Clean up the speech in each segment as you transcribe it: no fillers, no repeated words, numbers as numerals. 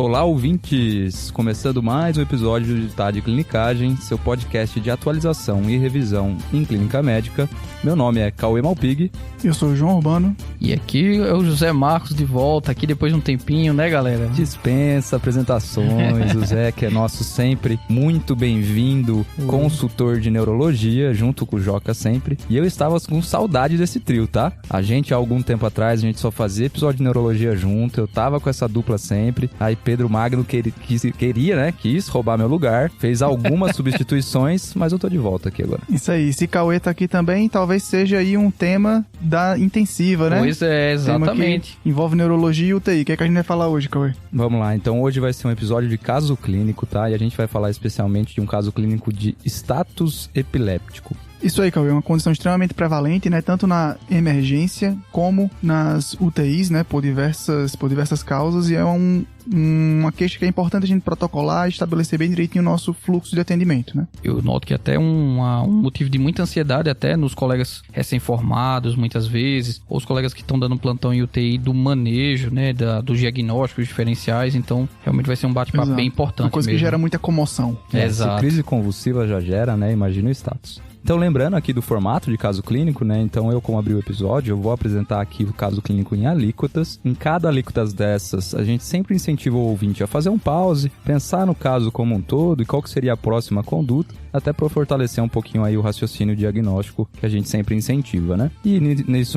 Olá, ouvintes! Começando mais um episódio de Tá de Clinicagem, seu podcast de atualização e revisão em clínica médica. Meu nome é Cauê Malpig. Eu sou o João Urbano. E aqui é o José Marcos de volta, aqui depois de um tempinho, né, galera? Dispensa apresentações, o Zé, que é nosso sempre muito bem-vindo consultor de neurologia, junto com o Joca sempre. E eu estava com saudade desse trio, tá? A gente, há algum tempo atrás, a gente só fazia episódio de neurologia junto, eu tava com essa dupla sempre. Aí Pedro Magno quis roubar meu lugar, fez algumas substituições, mas eu tô de volta aqui agora. Isso aí, se Cauê tá aqui também, talvez seja aí um tema da intensiva, né? Pois é, exatamente. Envolve neurologia e UTI. O que é que a gente vai falar hoje, Cauê? Vamos lá, então hoje vai ser um episódio de caso clínico, tá? E a gente vai falar especialmente de um caso clínico de status epiléptico. Isso aí, Cauê, é uma condição extremamente prevalente, né? Tanto na emergência como nas UTIs, né? Por diversas causas, e é uma queixa que é importante a gente protocolar e estabelecer bem direitinho o nosso fluxo de atendimento, né? Eu noto que até um motivo de muita ansiedade até nos colegas recém-formados, muitas vezes, ou os colegas que estão dando plantão em UTI, do manejo, né? Dos diagnósticos diferenciais, então realmente vai ser um bate-papo bem importante. Uma coisa mesmo. Que gera muita comoção. Exato. Se crise convulsiva já gera, né? Imagina o status. Então, lembrando aqui do formato de caso clínico, né? Então, eu, como abri o episódio, eu vou apresentar aqui o caso clínico em alíquotas. Em cada alíquotas dessas, a gente sempre incentiva o ouvinte a fazer um pause, pensar no caso como um todo e qual que seria a próxima conduta, até para fortalecer um pouquinho aí o raciocínio diagnóstico que a gente sempre incentiva, né? E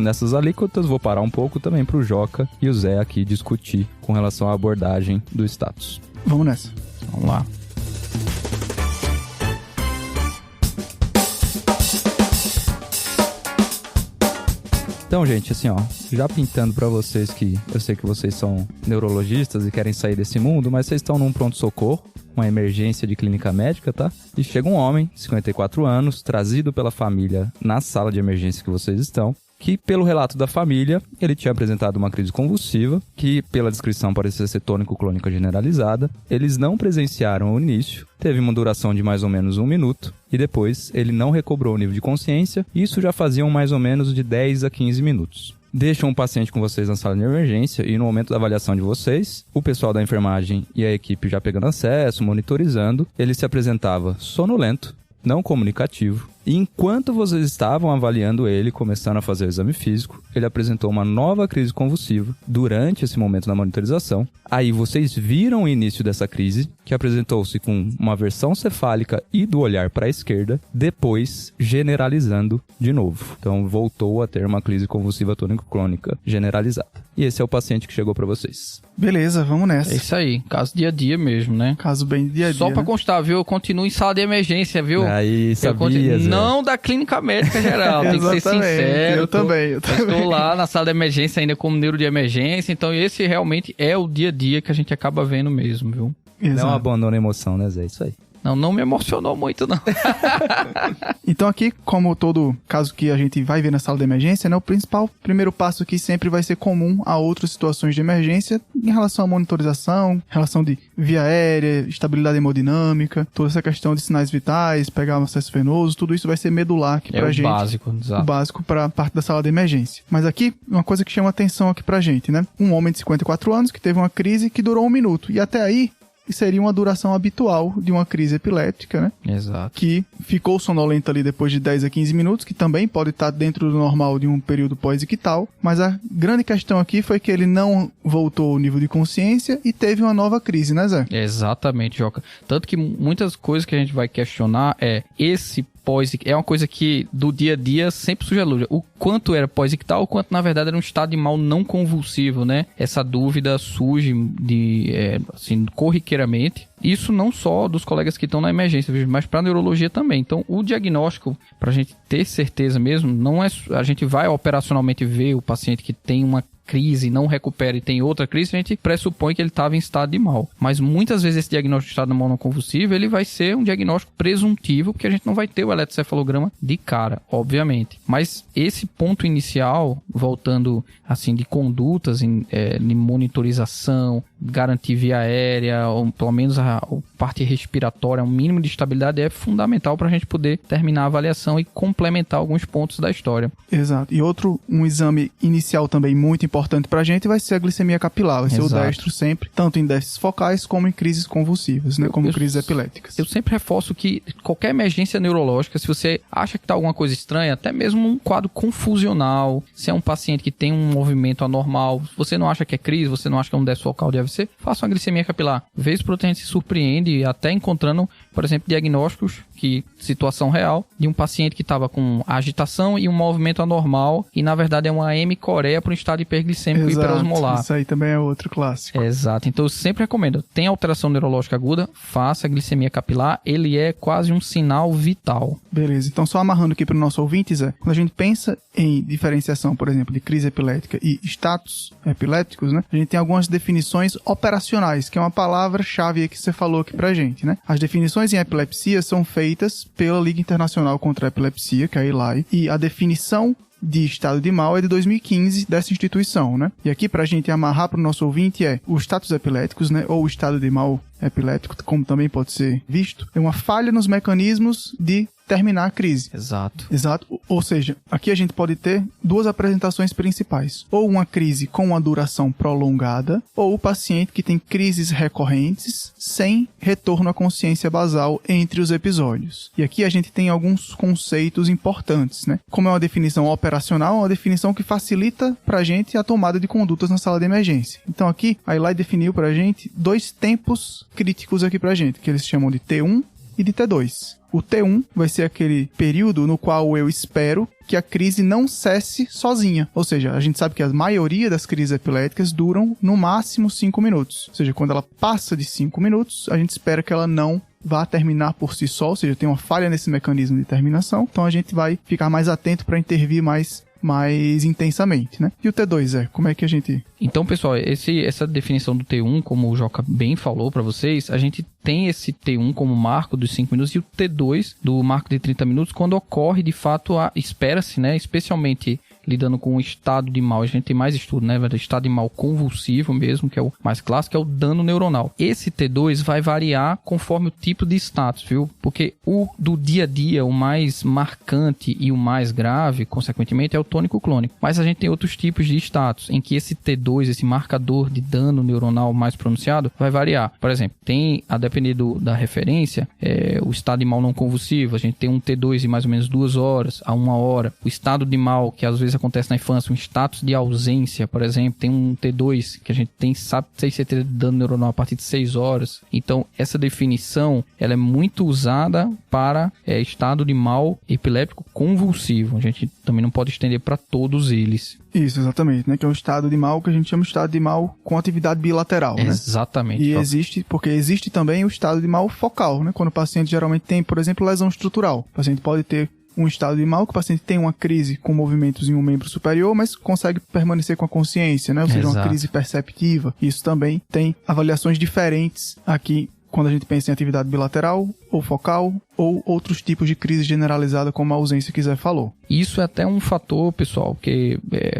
nessas alíquotas, vou parar um pouco também para o Joca e o Zé aqui discutir com relação à abordagem do status. Vamos nessa. Vamos lá. Então, gente, assim, ó, já pintando pra vocês que eu sei que vocês são neurologistas e querem sair desse mundo, mas vocês estão num pronto-socorro, uma emergência de clínica médica, tá? E chega um homem, 54 anos, trazido pela família na sala de emergência que vocês estão, que, pelo relato da família, ele tinha apresentado uma crise convulsiva, que, pela descrição, parecia ser tônico-clônica generalizada. Eles não presenciaram o início, teve uma duração de mais ou menos 1 minuto, e depois ele não recobrou o nível de consciência, e isso já faziam mais ou menos de 10 a 15 minutos. Deixam o paciente com vocês na sala de emergência e no momento da avaliação de vocês, o pessoal da enfermagem e a equipe já pegando acesso, monitorizando, ele se apresentava sonolento, não comunicativo, e enquanto vocês estavam avaliando ele, começando a fazer o exame físico, ele apresentou uma nova crise convulsiva durante esse momento da monitorização. Aí vocês viram o início dessa crise, que apresentou-se com uma versão cefálica e do olhar para a esquerda, depois generalizando de novo. Então voltou a ter uma crise convulsiva tônico-clônica generalizada. E esse é o paciente que chegou para vocês. Beleza, vamos nessa. É isso aí, caso dia a dia mesmo, né? Caso bem dia a dia. Só pra constar, viu? Eu continuo em sala de emergência, viu? Aí, sabia, Zé. Não da clínica médica geral, tem que ser sincero. Eu também. Estou lá na sala de emergência ainda como neuro de emergência, então esse realmente é o dia a dia que a gente acaba vendo mesmo, viu? Exato. Não abandona a emoção, né, Zé? Isso aí. Não me emocionou muito, não. Então aqui, como todo caso que a gente vai ver na sala de emergência, né, o primeiro passo aqui sempre vai ser comum a outras situações de emergência em relação à monitorização, relação de via aérea, estabilidade hemodinâmica, toda essa questão de sinais vitais, pegar um acesso venoso, tudo isso vai ser medular aqui pra gente. Básico, exato. O básico pra parte da sala de emergência. Mas aqui, uma coisa que chama atenção aqui pra gente, né? Um homem de 54 anos que teve uma crise que durou 1 minuto. E até aí, seria uma duração habitual de uma crise epiléptica, né? Exato. Que ficou sonolento ali depois de 10 a 15 minutos, que também pode estar dentro do normal de um período pós-ictal, mas a grande questão aqui foi que ele não voltou ao nível de consciência e teve uma nova crise, né, Zé? Exatamente, Joca. Tanto que muitas coisas que a gente vai questionar é uma coisa que do dia a dia sempre surge a dúvida. O quanto era pós-ictal, o quanto na verdade era um estado de mal não convulsivo, né? Essa dúvida surge corriqueiramente. Isso não só dos colegas que estão na emergência, mas para a neurologia também. Então, o diagnóstico, para a gente ter certeza mesmo, não é. A gente vai operacionalmente ver o paciente que tem uma crise, não recupera e tem outra crise, a gente pressupõe que ele estava em estado de mal. Mas muitas vezes esse diagnóstico de estado de mal não convulsivo, ele vai ser um diagnóstico presuntivo, porque a gente não vai ter o eletrocefalograma de cara, obviamente. Mas esse ponto inicial voltando assim de condutas de monitorização, garantir via aérea, ou pelo menos a parte respiratória, um mínimo de estabilidade é fundamental para a gente poder terminar a avaliação e complementar alguns pontos da história. Exato. E um exame inicial também muito importante para a gente vai ser a glicemia capilar, vai ser o destro sempre, tanto em déficits focais como em crises convulsivas, né, como crises epiléticas. Eu sempre reforço que qualquer emergência neurológica, se você acha que está alguma coisa estranha, até mesmo um quadro confusional, se é um paciente que tem um movimento anormal, você não acha que é crise, você não acha que é um déficit focal de AVC, faça uma glicemia capilar. Vez por outra a gente se surpreende até encontrando, por exemplo, diagnósticos situação real, de um paciente que estava com agitação e um movimento anormal, e na verdade é uma hemicoreia para um estado hiperglicêmico hiperosmolar. Isso aí também é outro clássico. Exato. Então eu sempre recomendo, tem alteração neurológica aguda, faça a glicemia capilar, ele é quase um sinal vital. Beleza, então só amarrando aqui para o nosso ouvinte, Zé, quando a gente pensa em diferenciação, por exemplo, de crise epilética e status epilépticos, né, a gente tem algumas definições operacionais, que é uma palavra-chave que você falou aqui pra gente, né? As definições em epilepsia são feitas pela Liga Internacional contra a Epilepsia, que é a ELAI, e a definição de estado de mal é de 2015 dessa instituição, né? E aqui pra gente amarrar pro nosso ouvinte os status epiléticos, né? Ou o estado de mal epiléptico, como também pode ser visto, é uma falha nos mecanismos de terminar a crise. Exato. Ou seja, aqui a gente pode ter duas apresentações principais. Ou uma crise com uma duração prolongada, ou o paciente que tem crises recorrentes sem retorno à consciência basal entre os episódios. E aqui a gente tem alguns conceitos importantes, né? Como é uma definição operacional, é uma definição que facilita pra gente a tomada de condutas na sala de emergência. Então aqui, a ELAI definiu pra gente 2 tempos críticos aqui pra gente, que eles chamam de T1 e de T2. O T1 vai ser aquele período no qual eu espero que a crise não cesse sozinha. Ou seja, a gente sabe que a maioria das crises epiléticas duram no máximo 5 minutos. Ou seja, quando ela passa de 5 minutos, a gente espera que ela não vá terminar por si só, ou seja, tem uma falha nesse mecanismo de terminação. Então a gente vai ficar mais atento para intervir mais intensamente, né? E o T2, como é que a gente... Então, pessoal, essa definição do T1, como o Joca bem falou para vocês, a gente tem esse T1 como marco dos 5 minutos e o T2 do marco de 30 minutos quando ocorre, de fato, espera-se, né? Especialmente lidando com o estado de mal, a gente tem mais estudo, né? O estado de mal convulsivo mesmo, que é o mais clássico, é o dano neuronal. Esse T2 vai variar conforme o tipo de status, viu? Porque o do dia a dia, o mais marcante e o mais grave, consequentemente, é o tônico clônico. Mas a gente tem outros tipos de status, em que esse T2, esse marcador de dano neuronal mais pronunciado, vai variar. Por exemplo, tem, a depender da referência, o estado de mal não convulsivo, a gente tem um T2 de mais ou menos 2 horas a 1 hora. O estado de mal, que às vezes acontece na infância, um status de ausência, por exemplo, tem um T2 que a gente sabe certeza de dano neuronal a partir de 6 horas. Então, essa definição, ela é muito usada para estado de mal epiléptico convulsivo. A gente também não pode estender para todos eles. Isso, exatamente, né? Que é um estado de mal que a gente chama de estado de mal com atividade bilateral, né? Exatamente. E existe também o estado de mal focal, né? Quando o paciente geralmente tem, por exemplo, lesão estrutural. O paciente pode ter um estado de mal que o paciente tem uma crise com movimentos em um membro superior, mas consegue permanecer com a consciência, né? Ou seja, uma crise perceptiva. Isso também tem avaliações diferentes aqui quando a gente pensa em atividade bilateral ou focal ou outros tipos de crise generalizada como a ausência que Zé falou. Isso é até um fator, pessoal, que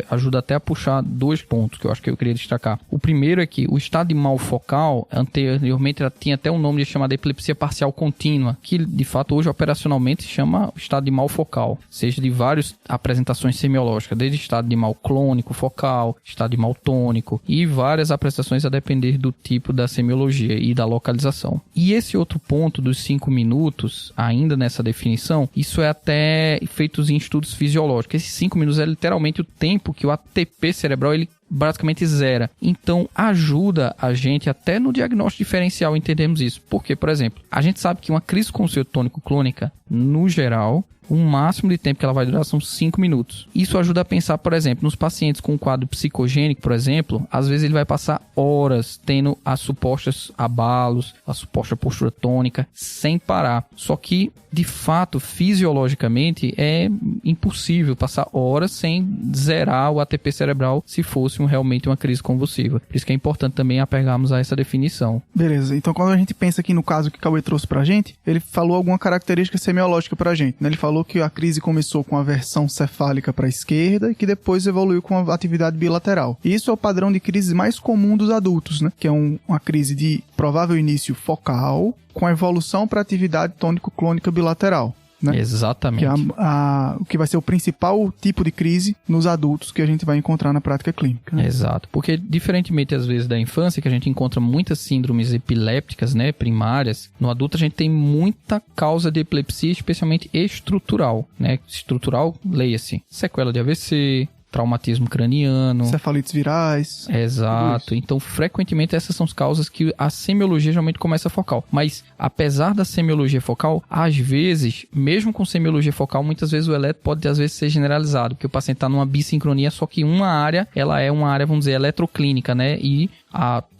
ajuda até a puxar 2 pontos que eu acho que eu queria destacar. O primeiro é que o estado de mal focal, anteriormente ela tinha até um nome de chamada epilepsia parcial contínua, que de fato hoje operacionalmente se chama estado de mal focal, seja de várias apresentações semiológicas, desde estado de mal clônico focal, estado de mal tônico e várias apresentações a depender do tipo da semiologia e da localização. E esse outro ponto dos 5 minutos, ainda nessa definição, isso é até feitos em estudos fisiológicos. Esses 5 minutos é literalmente o tempo que o ATP cerebral ele basicamente zera. Então, ajuda a gente até no diagnóstico diferencial entendermos isso. Porque, por exemplo, a gente sabe que uma crise convulsiva tônico-clônica, no geral, o máximo de tempo que ela vai durar são 5 minutos. Isso ajuda a pensar, por exemplo, nos pacientes com um quadro psicogênico, por exemplo, às vezes ele vai passar horas tendo as supostas abalos, a suposta postura tônica, sem parar. Só que, de fato, fisiologicamente, é impossível passar horas sem zerar o ATP cerebral se fosse realmente uma crise convulsiva. Por isso que é importante também apegarmos a essa definição. Beleza, então quando a gente pensa aqui no caso que o Cauê trouxe pra gente, ele falou alguma característica semiológica pra gente, né? Ele falou falou que a crise começou com a versão cefálica para a esquerda e que depois evoluiu com a atividade bilateral. Isso é o padrão de crise mais comum dos adultos, né? Que é uma crise de provável início focal com a evolução para atividade tônico-clônica bilateral. Né? Exatamente. Que o que vai ser o principal tipo de crise nos adultos que a gente vai encontrar na prática clínica. Né? Exato. Porque, diferentemente, às vezes, da infância, que a gente encontra muitas síndromes epilépticas, né, primárias, no adulto a gente tem muita causa de epilepsia, especialmente estrutural. Né? Estrutural, leia-se, sequela de AVC, traumatismo craniano. Cefalites virais. Exato. Então, frequentemente, essas são as causas que a semiologia geralmente começa focal. Mas, apesar da semiologia focal, às vezes, mesmo com semiologia focal, muitas vezes o eletro pode, às vezes, ser generalizado, porque o paciente está numa bissincronia, só que uma área, ela é uma área, vamos dizer, eletroclínica, né? E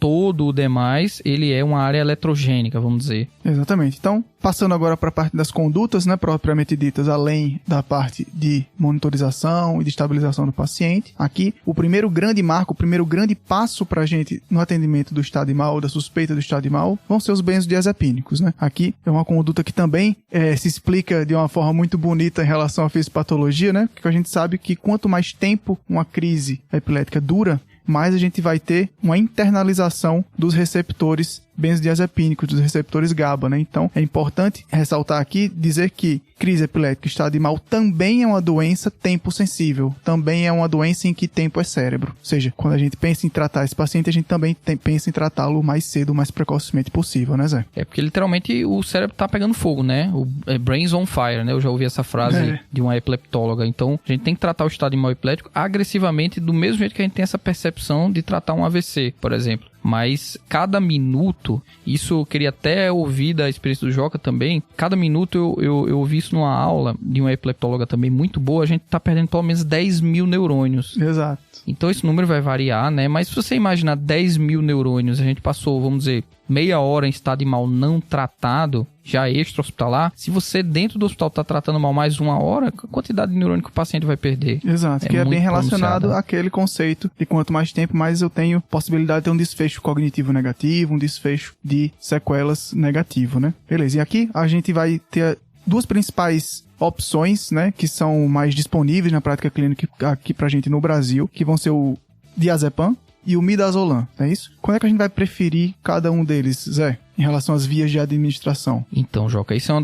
todo o demais, ele é uma área eletrogênica, vamos dizer. Exatamente. Então, passando agora para a parte das condutas, né, propriamente ditas, além da parte de monitorização e de estabilização do paciente. Aqui, o primeiro grande marco, o primeiro grande passo para a gente no atendimento do estado de mal, da suspeita do estado de mal, vão ser os benzodiazepínicos, né? Aqui é uma conduta que também se explica de uma forma muito bonita em relação à fisiopatologia, né? Porque a gente sabe que quanto mais tempo uma crise epilética dura, mais a gente vai ter uma internalização dos receptores benzodiazepínicos, dos receptores GABA, né? Então, é importante ressaltar aqui, dizer que crise epilética, estado de mal, também é uma doença tempo sensível, também é uma doença em que tempo é cérebro. Ou seja, quando a gente pensa em tratar esse paciente, a gente também pensa em tratá-lo o mais cedo, o mais precocemente possível, né, Zé? É porque, literalmente, o cérebro tá pegando fogo, né? Brains on fire, né? Eu já ouvi essa frase de uma epileptóloga. Então, a gente tem que tratar o estado de mal epilético agressivamente, do mesmo jeito que a gente tem essa percepção de tratar um AVC, por exemplo. Mas cada minuto, isso eu queria até ouvir da experiência do Joca também, cada minuto eu ouvi isso numa aula de uma epileptóloga também muito boa, a gente tá perdendo pelo menos 10 mil neurônios. Exato. Então esse número vai variar, né? Mas se você imaginar 10 mil neurônios, a gente passou, vamos dizer, meia hora em estado de mal não tratado, já extra-hospitalar, se você dentro do hospital está tratando mal mais uma hora, a quantidade de neurônio que o paciente vai perder. Exato, que é bem relacionado àquele conceito de quanto mais tempo, mais eu tenho possibilidade de ter um desfecho cognitivo negativo, um desfecho de sequelas negativo, né? Beleza, e aqui a gente vai ter duas principais opções, né, que são mais disponíveis na prática clínica aqui pra gente no Brasil, que vão ser o diazepam e o midazolam, é isso? Quando é que a gente vai preferir cada um deles, Zé? Em relação às vias de administração. Então, Joca, isso é um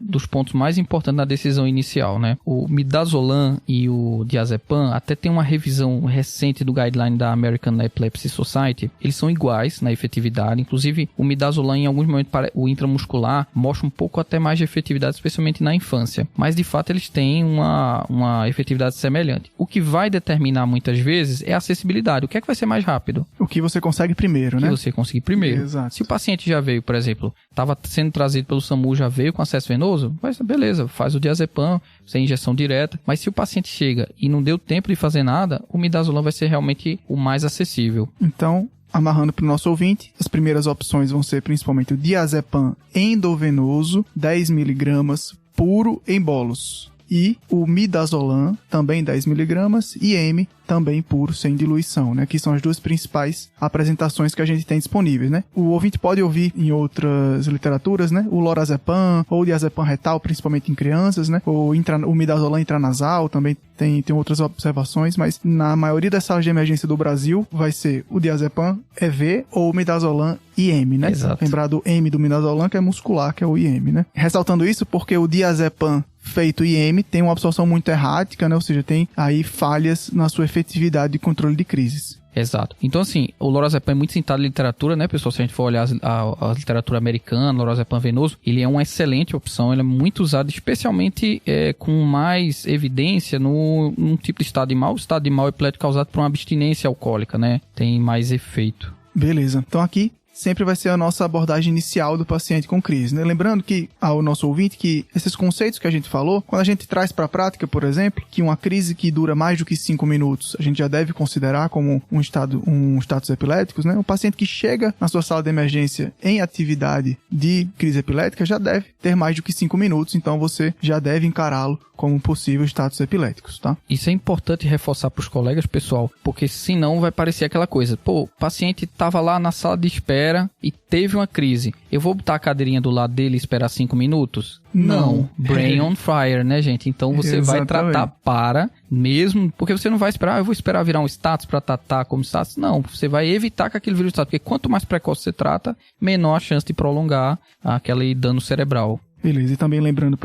dos pontos mais importantes na decisão inicial, né? O midazolam e o diazepam até tem uma revisão recente do guideline da American Epilepsy Society. Eles são iguais na efetividade. Inclusive, o midazolam, em alguns momentos, o intramuscular mostra um pouco até mais de efetividade, especialmente na infância. Mas, de fato, eles têm uma efetividade semelhante. O que vai determinar, muitas vezes, é a acessibilidade. O que é que vai ser mais rápido? O que você consegue primeiro, né? O que você conseguir primeiro. Exato. Se o paciente já veio, por exemplo, estava sendo trazido pelo SAMU, já veio com acesso venoso, mas beleza, faz o diazepam, sem injeção direta. Mas se o paciente chega e não deu tempo de fazer nada, o midazolam vai ser realmente o mais acessível. Então, amarrando para o nosso ouvinte, as primeiras opções vão ser principalmente o diazepam endovenoso, 10 mg puro em bolos. E o midazolam, também 10mg, e M, também puro, sem diluição, né? Que são as duas principais apresentações que a gente tem disponíveis, né? O ouvinte pode ouvir em outras literaturas, né? O lorazepam, ou o diazepam retal, principalmente em crianças, né? Ou o midazolam intranasal, também tem outras observações, mas na maioria das salas de emergência do Brasil vai ser o diazepam EV ou o midazolam IM, né? Exato. Lembrar do M do midazolam, que é muscular, que é o IM, né? Ressaltando isso porque o diazepam feito IM tem uma absorção muito errática, né? Ou seja, tem aí falhas na sua efetividade de controle de crises. Exato. Então, assim, o lorazepam é muito citado em literatura, né, pessoal? Se a gente for olhar a literatura americana, lorazepam venoso, ele é uma excelente opção, ele é muito usado, especialmente com mais evidência num tipo de estado de mal. O estado de mal epilético causado por uma abstinência alcoólica, né? Tem mais efeito. Beleza. Então, aqui sempre vai ser a nossa abordagem inicial do paciente com crise, né? Lembrando que ao nosso ouvinte que esses conceitos que a gente falou, quando a gente traz para a prática, por exemplo, que uma crise que dura mais do que 5 minutos, a gente já deve considerar como um status epiléticos, né? O paciente que chega na sua sala de emergência em atividade de crise epilética já deve ter mais do que 5 minutos, então você já deve encará-lo como possível status epiléticos, tá? Isso é importante reforçar para os colegas, pessoal, porque senão vai parecer aquela coisa, pô, o paciente estava lá na sala de espera, espera e teve uma crise. Eu vou botar a cadeirinha do lado dele e esperar 5 minutos? Não. Brain on fire, né, gente? Então você vai tratar mesmo, porque você não vai esperar, eu vou esperar virar um status para tratar como status. Não, você vai evitar que aquilo vire um status, porque quanto mais precoce você trata, menor a chance de prolongar aquele dano cerebral. Beleza, e também lembrando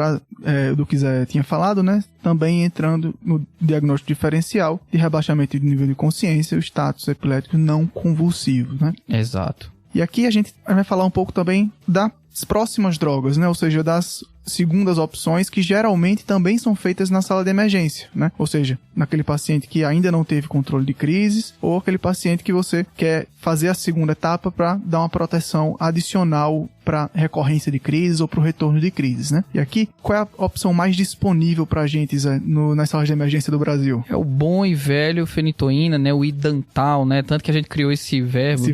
do que Zé tinha falado, né? Também entrando no diagnóstico diferencial de rebaixamento de nível de consciência, o status epilético não convulsivo, né? Exato. E aqui a gente vai falar um pouco também das próximas drogas, né? Ou seja, das segundas opções que geralmente também são feitas na sala de emergência, né? Ou seja, naquele paciente que ainda não teve controle de crises ou aquele paciente que você quer fazer a segunda etapa para dar uma proteção adicional para recorrência de crises ou para o retorno de crises, né? E aqui, qual é a opção mais disponível para a gente, Zé, nas salas de emergência do Brasil? É o bom e velho fenitoína, né? O idantal, né? Tanto que a gente criou esse verbo.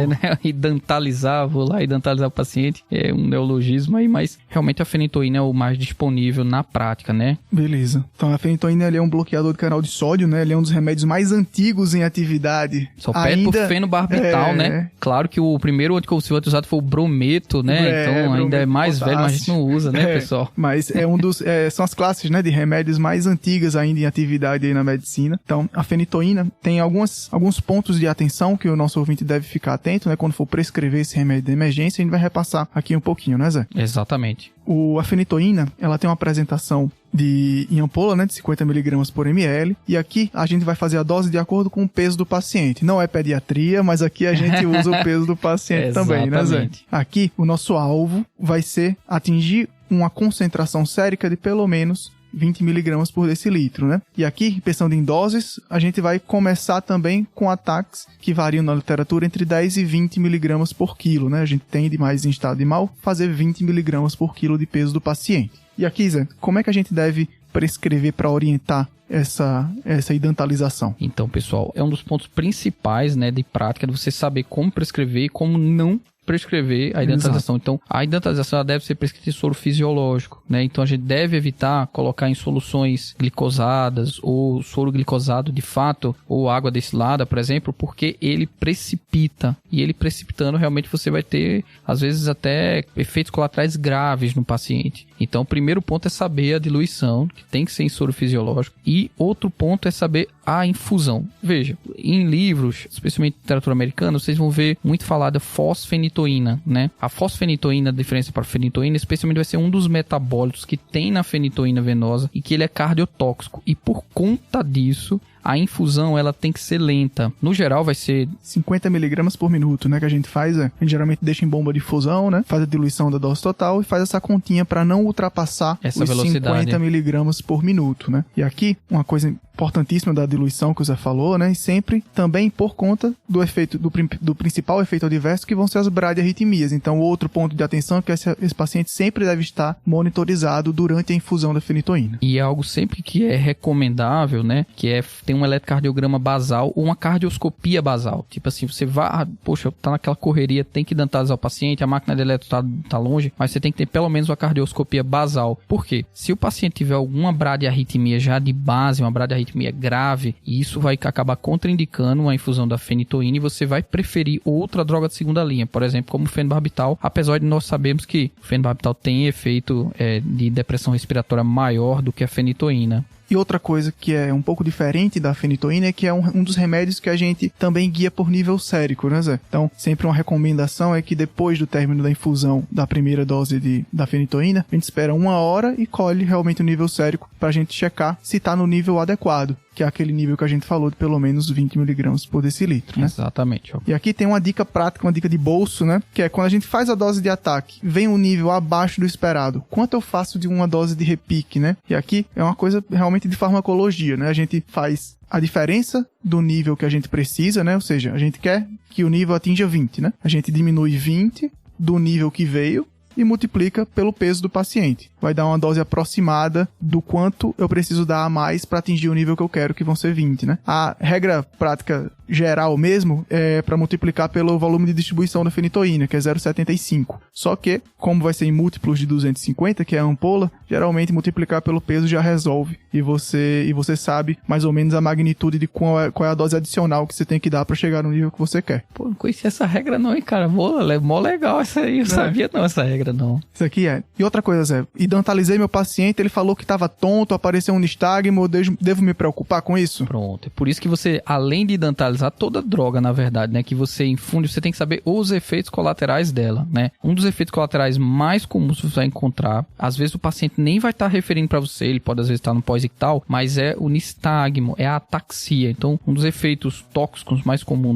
Né? Idantalizar, vou lá idantalizar o paciente. É um neologismo aí, mas realmente a fenitoína é o mais disponível na prática, né? Beleza. Então a fenitoína ele é um bloqueador de canal de sódio, né? Ele é um dos remédios mais antigos em atividade. Só pede pro fenobarbital, né? Claro que o primeiro anticonvulsivante usado foi o brometo, né? Então ainda é mais velho, mas a gente não usa, né, pessoal? Mas é um dos... são as classes, né, de remédios mais antigas ainda em atividade aí na medicina. Então a fenitoína tem alguns pontos de atenção que o nosso ouvinte deve ficar atento, né? Quando for prescrever esse remédio de emergência, a gente vai repassar aqui um pouquinho, né, Zé? Exatamente. A fenitoína, ela tem uma apresentação em ampola, né, de 50 mg por ml, e aqui a gente vai fazer a dose de acordo com o peso do paciente. Não é pediatria, mas aqui a gente usa o peso do paciente também, né, Zé? Aqui, o nosso alvo vai ser atingir uma concentração sérica de pelo menos 20 mg por decilitro, né? E aqui, pensando em doses, a gente vai começar também com ataques que variam na literatura entre 10 e 20 mg por quilo, né? A gente tende mais em estado de mal fazer 20 mg por quilo de peso do paciente. E aqui, Zé, como é que a gente deve prescrever para orientar essa idantalização? Então, pessoal, é um dos pontos principais, né, de prática, de você saber como prescrever e como não prescrever a idantalização. Então, a idantalização deve ser prescrita em soro fisiológico, né? Então, a gente deve evitar colocar em soluções glicosadas ou soro glicosado de fato, ou água destilada, por exemplo, porque ele precipita. E ele precipitando, realmente você vai ter, às vezes, até efeitos colaterais graves no paciente. Então, o primeiro ponto é saber a diluição, que tem que ser em soro fisiológico. E outro ponto é saber a infusão. Veja, em livros, especialmente literatura americana, vocês vão ver muito falar da fosfenitoína, né? A fosfenitoína, a diferença para a fenitoína, especialmente vai ser um dos metabólitos que tem na fenitoína venosa e que ele é cardiotóxico. E por conta disso, a infusão, ela tem que ser lenta. No geral, vai ser 50 mg por minuto, né? Que a gente faz, a gente geralmente deixa em bomba de infusão, né? Faz a diluição da dose total e faz essa continha para não ultrapassar essa os velocidade. 50 mg por minuto, né? E aqui, uma coisa importantíssima da diluição que o Zé falou, né? E sempre também por conta do efeito, do principal efeito adverso, que vão ser as bradiarritmias. Então, outro ponto de atenção é que esse paciente sempre deve estar monitorizado durante a infusão da fenitoína. E é algo sempre que é recomendável, né? Que é ter um eletrocardiograma basal ou uma cardioscopia basal. Tipo assim, você vai, poxa, tá naquela correria, tem que idantalizar o paciente, a máquina de eletro tá longe, mas você tem que ter pelo menos uma cardioscopia basal. Por quê? Se o paciente tiver alguma bradiarritmia já de base, uma bradiarritmia grave, isso vai acabar contraindicando a infusão da fenitoína e você vai preferir outra droga de segunda linha, por exemplo, como o fenobarbital, apesar de nós sabermos que o fenobarbital tem efeito de depressão respiratória maior do que a fenitoína. E outra coisa que é um pouco diferente da fenitoína é que é um dos remédios que a gente também guia por nível sérico, né, Zé? Então, sempre uma recomendação é que depois do término da infusão da primeira dose da fenitoína, a gente espera 1 hora e colhe realmente o nível sérico pra gente checar se tá no nível adequado, que é aquele nível que a gente falou de pelo menos 20 mg por decilitro, né? Exatamente. E aqui tem uma dica prática, uma dica de bolso, né? Que é quando a gente faz a dose de ataque, vem um nível abaixo do esperado. Quanto eu faço de uma dose de repique, né? E aqui é uma coisa realmente de farmacologia, né? A gente faz a diferença do nível que a gente precisa, né? Ou seja, a gente quer que o nível atinja 20, né? A gente diminui 20 do nível que veio e multiplica pelo peso do paciente. Vai dar uma dose aproximada do quanto eu preciso dar a mais para atingir o nível que eu quero, que vão ser 20, né? A regra prática geral mesmo é para multiplicar pelo volume de distribuição da fenitoína, que é 0,75. Só que, como vai ser em múltiplos de 250, que é a ampola, geralmente multiplicar pelo peso já resolve. E você sabe mais ou menos a magnitude de qual é a dose adicional que você tem que dar para chegar no nível que você quer. Pô, não conhecia essa regra não, hein, cara? Mó legal essa aí. Eu sabia não essa regra não. Isso aqui é. E outra coisa, Zé. Idantalizei meu paciente, ele falou que estava tonto, apareceu um nistagmo, devo me preocupar com isso? Pronto. É por isso que você, além de idantalizar toda droga, na verdade, né, que você infunde, você tem que saber os efeitos colaterais dela, né? Um dos efeitos colaterais mais comuns que você vai encontrar, às vezes o paciente nem vai estar referindo para você, ele pode às vezes estar no pós-ictal, mas é o nistagmo, é a ataxia. Então, um dos efeitos tóxicos mais comuns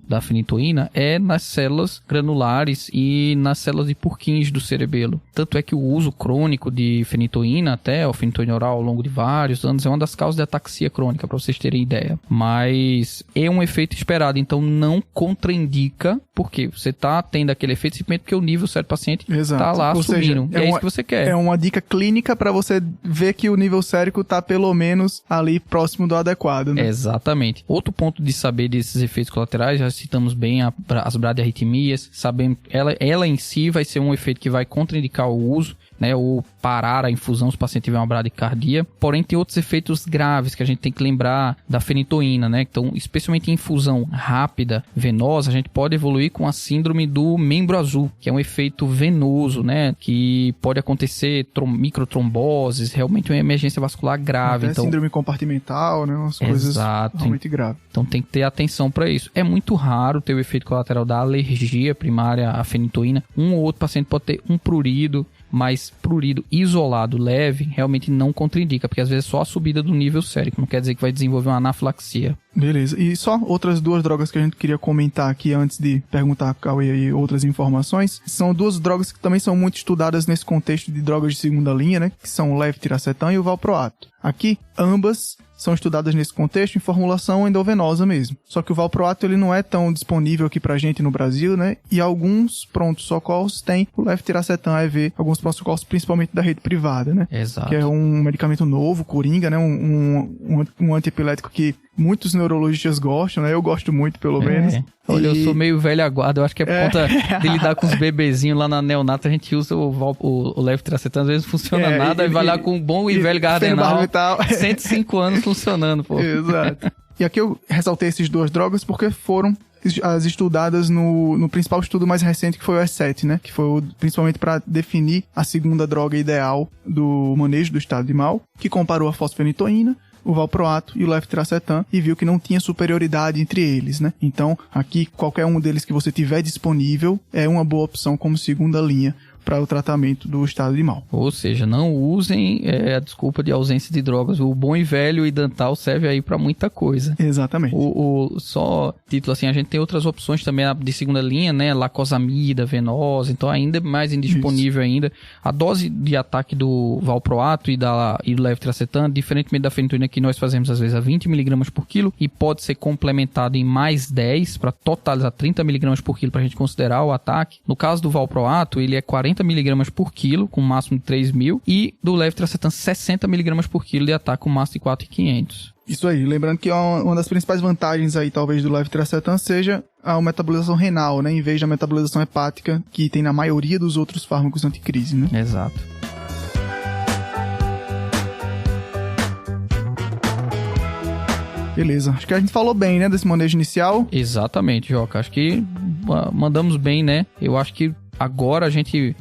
da fenitoína é nas células granulares e nas células de Purkinje do cerebelo. Tanto é que o uso crônico de fenitoína, até o fenitoína oral ao longo de vários anos, é uma das causas de ataxia crônica, para vocês terem ideia. Mas é um efeito esperado, então não contraindica, porque você tá tendo aquele efeito simplesmente porque o nível certo do paciente tá lá subindo. É isso que você quer. É uma dica clínica para você ver que o nível sérico tá pelo menos ali próximo do adequado, né? Exatamente. Outro ponto de saber desses efeitos colaterais, já citamos bem as bradiarritmias, sabemos, ela em si vai ser um efeito que vai contraindicar o uso, né, ou parar a infusão se o paciente tiver uma bradicardia. Porém, tem outros efeitos graves que a gente tem que lembrar da fenitoína, né? Então, especialmente em infusão rápida, venosa, a gente pode evoluir com a síndrome do membro azul, que é um efeito venoso, né? Que pode acontecer microtromboses, realmente uma emergência vascular grave. Até então, síndrome compartimental, né? Umas coisas realmente graves. Então, tem que ter atenção para isso. É muito raro ter o efeito colateral da alergia primária à fenitoína. Um ou outro paciente pode ter um prurido, mas prurido isolado, leve, realmente não contraindica, porque às vezes é só a subida do nível sérico, não quer dizer que vai desenvolver uma anafilaxia. Beleza, e só outras duas drogas que a gente queria comentar aqui antes de perguntar a Cauê aí outras informações, são duas drogas que também são muito estudadas nesse contexto de drogas de segunda linha, né, que são o levetiracetam e o valproato. Aqui, ambas são estudadas nesse contexto em formulação endovenosa mesmo. Só que o valproato ele não é tão disponível aqui pra gente no Brasil, né? E alguns prontos-socorros têm o levetiracetam EV, alguns prontos-socorros principalmente da rede privada, né? Exato. Que é um medicamento novo, coringa, né? Um antiepilético que muitos neurologistas gostam, né? Eu gosto muito, pelo menos. Olha, eu sou meio velho aguardo, eu acho que é por conta de lidar com os bebezinhos lá na neonata, a gente usa o levetiracetam, às vezes não funciona nada, e vai lá com um bom e velho Gardenal, 105 anos funcionando, pô. Exato. E aqui eu ressaltei essas duas drogas porque foram as estudadas no principal estudo mais recente, que foi o E7, né? Que foi principalmente para definir a segunda droga ideal do manejo do estado de mal, que comparou a fosfenitoína, o valproato e o levetiracetam e viu que não tinha superioridade entre eles, né? Então, aqui, qualquer um deles que você tiver disponível é uma boa opção como segunda linha para o tratamento do estado de mal. Ou seja, não usem a desculpa de ausência de drogas. O bom e velho Idantal serve aí para muita coisa. Exatamente. Só título assim, a gente tem outras opções também de segunda linha, né? Lacosamida, venosa, então ainda mais indisponível ainda. A dose de ataque do valproato e do levetiracetam, diferentemente da fenitoína que nós fazemos às vezes a 20 mg por quilo e pode ser complementado em mais 10 para totalizar 30 mg por quilo para a gente considerar o ataque. No caso do valproato, ele é 40 mg por quilo, com um máximo de 3.000, e do levetiracetam 60 mg por quilo de ataque, com um máximo de 4.500. Isso aí, lembrando que uma das principais vantagens aí, talvez, do levetiracetam seja a metabolização renal, né, em vez da metabolização hepática, que tem na maioria dos outros fármacos anticrise, né? Exato. Beleza, acho que a gente falou bem, né, desse manejo inicial. Exatamente, Joca, acho que mandamos bem, né? Eu acho que agora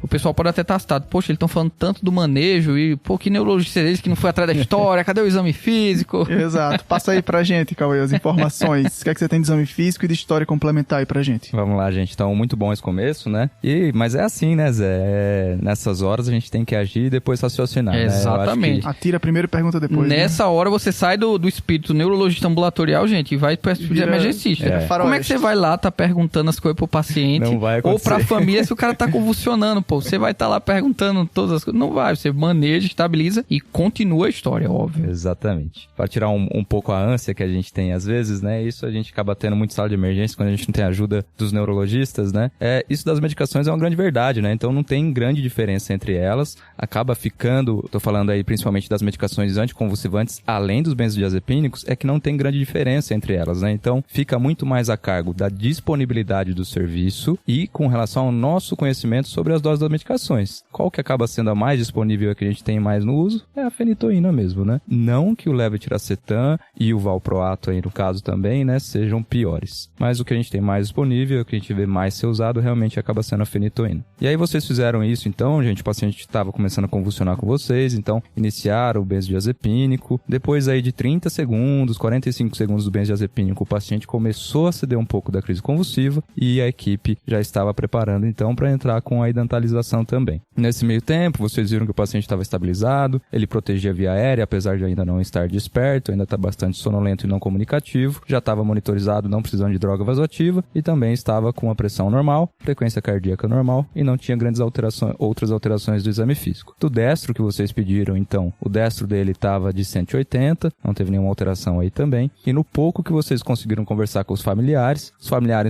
o pessoal pode até estar assustado. Poxa, eles estão falando tanto do manejo e, pô, que neurologista é esse que não foi atrás da história? Cadê o exame físico? Exato. Passa aí pra gente, Cauê, as informações. O que é que você tem de exame físico e de história complementar aí pra gente? Vamos lá, gente. Então, muito bom esse começo, né? Mas é assim, né, Zé? Nessas horas a gente tem que agir e depois raciocinar, Exatamente. Né? Atira primeiro e pergunta depois. Nessa hora você sai do espírito neurologista ambulatorial, gente, e vai pro emergencista. Como é que você vai lá, tá perguntando as coisas pro paciente ou pra família se o cara tá convulsionando, pô. Você vai estar lá perguntando todas as coisas. Não vai, você maneja, estabiliza e continua a história, óbvio. Exatamente. Para tirar um pouco a ânsia que a gente tem às vezes, né? Isso a gente acaba tendo muito sala de emergência quando a gente não tem a ajuda dos neurologistas, né? Isso das medicações é uma grande verdade, né? Então não tem grande diferença entre elas. Acaba ficando, tô falando aí principalmente das medicações anticonvulsivantes, além dos benzodiazepínicos, é que não tem grande diferença entre elas, né? Então fica muito mais a cargo da disponibilidade do serviço e com relação ao nosso conhecimento sobre as doses das medicações. Qual que acaba sendo a mais disponível e que a gente tem mais no uso? É a fenitoína mesmo, né? Não que o levetiracetam e o valproato aí no caso também, né, sejam piores. Mas o que a gente tem mais disponível, o que a gente vê mais ser usado, realmente acaba sendo a fenitoína. E aí vocês fizeram isso então, gente, o paciente estava começando a convulsionar com vocês, então iniciaram o benzodiazepínico. Depois aí de 30 segundos, 45 segundos do benzodiazepínico, o paciente começou a ceder um pouco da crise convulsiva e a equipe já estava preparando então para entrar com a idantalização também. Nesse meio tempo, vocês viram que o paciente estava estabilizado, ele protegia a via aérea, apesar de ainda não estar desperto, ainda está bastante sonolento e não comunicativo, já estava monitorizado, não precisando de droga vasoativa e também estava com a pressão normal, frequência cardíaca normal e não tinha grandes outras alterações do exame físico. Do destro que vocês pediram, então, o destro dele estava de 180, não teve nenhuma alteração aí também, e no pouco que vocês conseguiram conversar com os familiares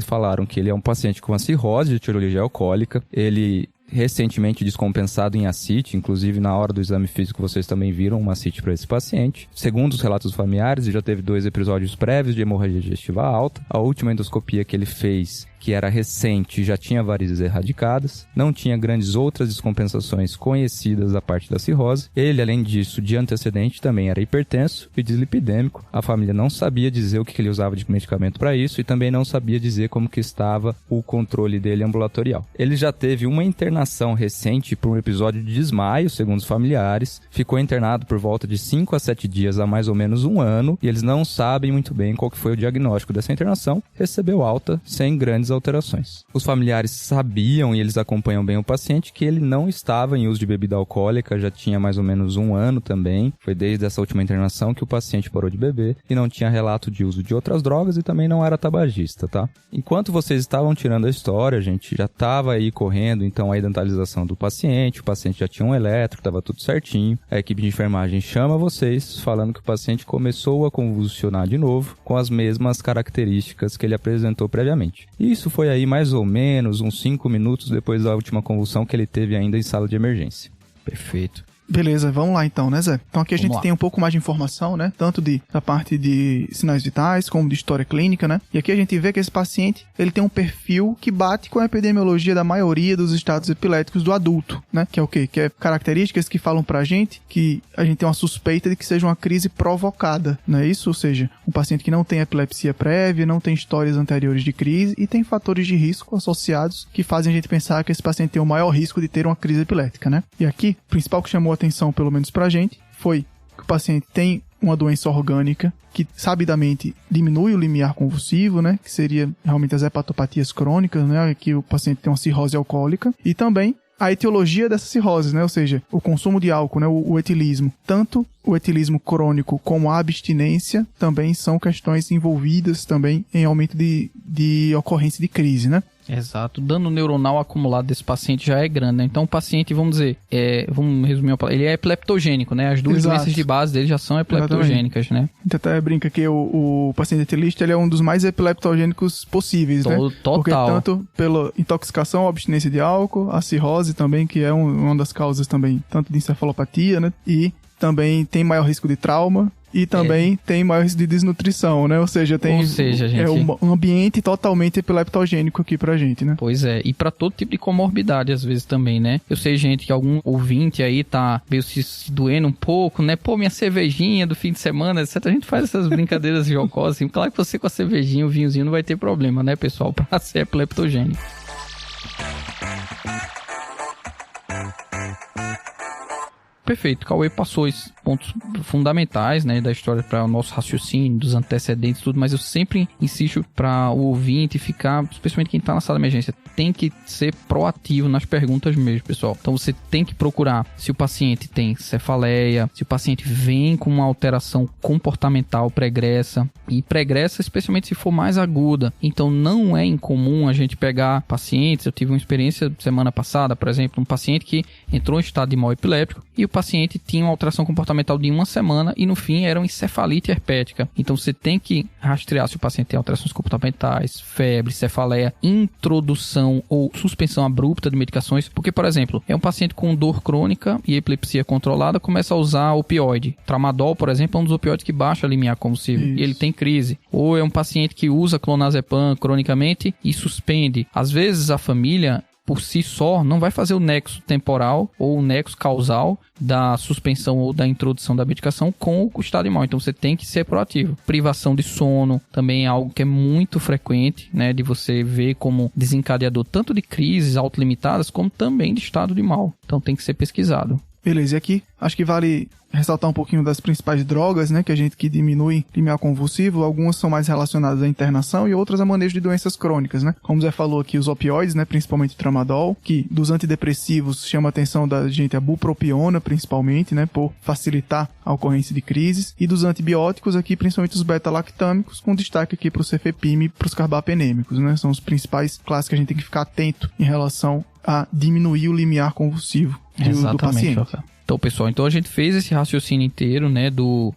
falaram que ele é um paciente com uma cirrose de tireoide alcoólica, ele recentemente descompensado em ascite, inclusive na hora do exame físico vocês também viram uma ascite para esse paciente. Segundo os relatos dos familiares, ele já teve 2 episódios prévios de hemorragia digestiva alta. A última endoscopia que ele fez, que era recente, já tinha varizes erradicadas, não tinha grandes outras descompensações conhecidas da parte da cirrose. Ele, além disso, de antecedente, também era hipertenso e dislipidêmico. A família não sabia dizer o que ele usava de medicamento para isso e também não sabia dizer como que estava o controle dele ambulatorial. Ele já teve uma internação recente por um episódio de desmaio, segundo os familiares, ficou internado por volta de 5 a 7 dias há mais ou menos 1 ano e eles não sabem muito bem qual que foi o diagnóstico dessa internação, recebeu alta sem grandes alterações. Os familiares sabiam e eles acompanham bem o paciente que ele não estava em uso de bebida alcoólica, já tinha mais ou menos 1 ano também, foi desde essa última internação que o paciente parou de beber e não tinha relato de uso de outras drogas e também não era tabagista, tá? Enquanto vocês estavam tirando a história, gente, já estava aí correndo então a identalização do paciente, o paciente já tinha um eletro, estava tudo certinho, a equipe de enfermagem chama vocês falando que o paciente começou a convulsionar de novo com as mesmas características que ele apresentou previamente. Isso foi aí mais ou menos uns 5 minutos depois da última convulsão que ele teve ainda em sala de emergência. Perfeito. Beleza, vamos lá então, né, Zé? Então aqui a gente tem um pouco mais de informação, né? Tanto da parte de sinais vitais, como de história clínica, né? E aqui a gente vê que esse paciente, ele tem um perfil que bate com a epidemiologia da maioria dos estados epiléticos do adulto, né? Que é o quê? Que é características que falam pra gente que a gente tem uma suspeita de que seja uma crise provocada, não é isso? Ou seja, um paciente que não tem epilepsia prévia, não tem histórias anteriores de crise e tem fatores de risco associados que fazem a gente pensar que esse paciente tem o maior risco de ter uma crise epilética, né? E aqui, o principal que chamou a atenção, pelo menos pra gente, foi que o paciente tem uma doença orgânica que sabidamente diminui o limiar convulsivo, né? Que seria realmente as hepatopatias crônicas, né? Que o paciente tem uma cirrose alcoólica e também a etiologia dessa cirrose, né? Ou seja, o consumo de álcool, né? O etilismo. Tanto o etilismo crônico como a abstinência também são questões envolvidas também em aumento de ocorrência de crise, né? Exato. O dano neuronal acumulado desse paciente já é grande, né? Então o paciente, vamos dizer, vamos resumir, ele é epileptogênico, né? As duas doenças de base dele já são epileptogênicas, né? A gente até brinca que o paciente etilista, ele é um dos mais epileptogênicos possíveis, né? Total. Porque tanto pela intoxicação, abstinência de álcool, a cirrose também, que é uma das causas também, tanto de encefalopatia, né? E também tem maior risco de trauma. E também tem maior risco de desnutrição, né? Ou seja, gente, é um ambiente totalmente epileptogênico aqui pra gente, né? Pois é, e pra todo tipo de comorbidade às vezes também, né? Eu sei, gente, que algum ouvinte aí tá meio se doendo um pouco, né? Pô, minha cervejinha do fim de semana, etc. A gente faz essas brincadeiras jocosas, assim. Claro que você com a cervejinha, o vinhozinho não vai ter problema, né, pessoal? Pra ser epileptogênico. Perfeito, Cauê passou esses pontos fundamentais, né, da história para o nosso raciocínio, dos antecedentes e tudo, mas eu sempre insisto para o ouvinte ficar, especialmente quem está na sala de emergência, tem que ser proativo nas perguntas mesmo, pessoal. Então você tem que procurar se o paciente tem cefaleia, se o paciente vem com uma alteração comportamental pregressa, e pregressa especialmente se for mais aguda. Então não é incomum a gente pegar pacientes, eu tive uma experiência semana passada, por exemplo, um paciente que entrou em estado de mal epiléptico e o paciente tinha uma alteração comportamental de 1 semana e no fim era uma encefalite herpética. Então você tem que rastrear se o paciente tem alterações comportamentais, febre, cefaleia, introdução ou suspensão abrupta de medicações, porque, por exemplo, é um paciente com dor crônica e epilepsia controlada, começa a usar opioide. Tramadol, por exemplo, é um dos opioides que baixa a limiar convulsiva e ele tem crise. Ou é um paciente que usa clonazepam cronicamente e suspende. Às vezes a família por si só não vai fazer o nexo temporal ou o nexo causal da suspensão ou da introdução da medicação com o estado de mal. Então você tem que ser proativo. Privação de sono também é algo que é muito frequente, né, de você ver como desencadeador tanto de crises autolimitadas como também de estado de mal. Então tem que ser pesquisado. Beleza, e aqui acho que vale ressaltar um pouquinho das principais drogas, né, que diminui limiar convulsivo. Algumas são mais relacionadas à internação e outras a manejo de doenças crônicas, né? Como o Zé falou aqui, os opioides, né, principalmente o tramadol, que dos antidepressivos chama a atenção da gente a bupropiona, principalmente, né, por facilitar a ocorrência de crises, e dos antibióticos aqui, principalmente os beta-lactâmicos, com destaque aqui para o cefepime e para os carbapenêmicos, né? São os principais classes que a gente tem que ficar atento em relação a diminuir o limiar convulsivo do paciente. Então, pessoal, a gente fez esse raciocínio inteiro, né, do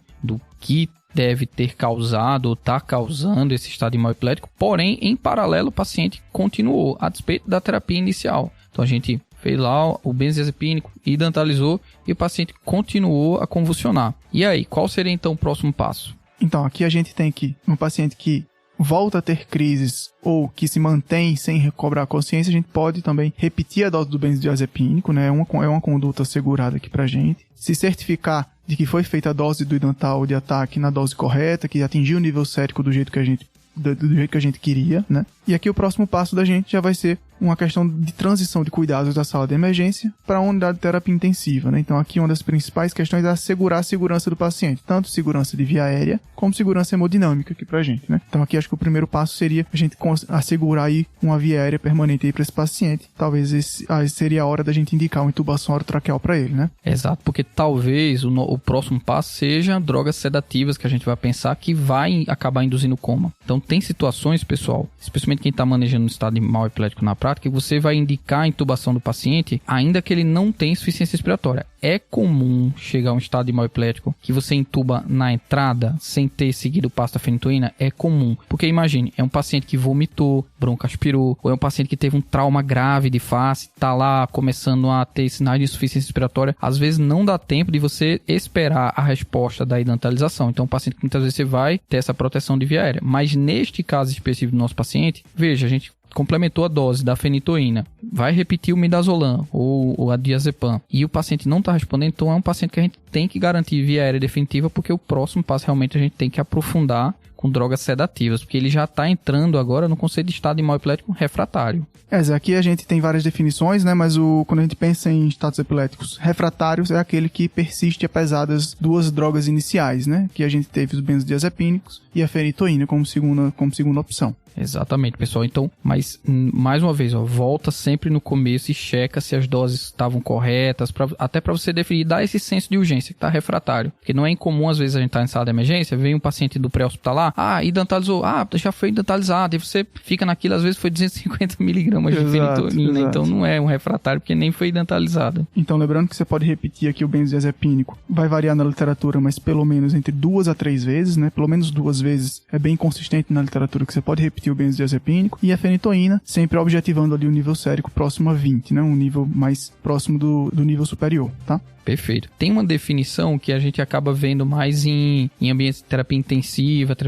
que deve ter causado ou está causando esse estado de mal epilético, porém, em paralelo, o paciente continuou, a despeito da terapia inicial. Então, a gente fez lá o benzodiazepínico, idantalizou e o paciente continuou a convulsionar. E aí, qual seria, então, o próximo passo? Então, aqui a gente tem que, um paciente que volta a ter crises ou que se mantém sem recobrar a consciência, a gente pode também repetir a dose do benzodiazepínico, né? É uma conduta assegurada aqui pra gente. Se certificar de que foi feita a dose do idantal de ataque na dose correta, que atingiu o nível sérico do jeito que a gente queria, né? E aqui o próximo passo da gente já vai ser uma questão de transição de cuidados da sala de emergência para a unidade de terapia intensiva, né? Então aqui uma das principais questões é assegurar a segurança do paciente, tanto segurança de via aérea como segurança hemodinâmica aqui pra gente, né? Então aqui acho que o primeiro passo seria a gente assegurar aí uma via aérea permanente aí para esse paciente. Talvez seria a hora da gente indicar uma intubação orotraqueal para ele, né? Exato, porque talvez o próximo passo seja drogas sedativas que a gente vai pensar que vai acabar induzindo coma. Então tem situações, pessoal, especialmente quem está manejando o estado de mal epilético na prática, que você vai indicar a intubação do paciente, ainda que ele não tenha insuficiência respiratória. É comum chegar a um estado de mal epilético que você intuba na entrada sem ter seguido o passo da fenitoína? É comum. Porque imagine, é um paciente que vomitou, broncoaspirou, ou é um paciente que teve um trauma grave de face, tá lá começando a ter sinais de insuficiência respiratória. Às vezes não dá tempo de você esperar a resposta da idantalização. Então, o paciente que muitas vezes você vai ter essa proteção de via aérea. Mas neste caso específico do nosso paciente, veja, a gente complementou a dose da fenitoína, vai repetir o midazolam ou a diazepam e o paciente não está respondendo, então é um paciente que a gente tem que garantir via aérea definitiva, porque o próximo passo realmente a gente tem que aprofundar com drogas sedativas, porque ele já está entrando agora no conceito de estado de mal epilético refratário. Aqui a gente tem várias definições, né? Mas quando a gente pensa em estados epiléticos refratários, é aquele que persiste apesar das duas drogas iniciais, né? Que a gente teve os benzodiazepínicos e a fenitoína como segunda opção. Exatamente, pessoal. Então, mas mais uma vez, volta sempre no começo e checa se as doses estavam corretas, até para você definir, dar esse senso de urgência que está refratário. Porque não é incomum, às vezes, a gente tá em sala de emergência, vem um paciente do pré-hospitalar, idantalizou, já foi idantalizado, e você fica naquilo, às vezes foi 250 miligramas de fenitoína, então não é um refratário, porque nem foi idantalizado. Então, lembrando que você pode repetir aqui o benzodiazepínico, vai variar na literatura, mas pelo menos entre 2 a 3 vezes, né? Pelo menos 2 vezes é bem consistente na literatura que você pode repetir o benzodiazepínico, e a fenitoína, sempre objetivando ali o nível sérico próximo a 20, né? Um nível mais próximo do nível superior, tá? Perfeito. Tem uma definição que a gente acaba vendo mais em ambientes de terapia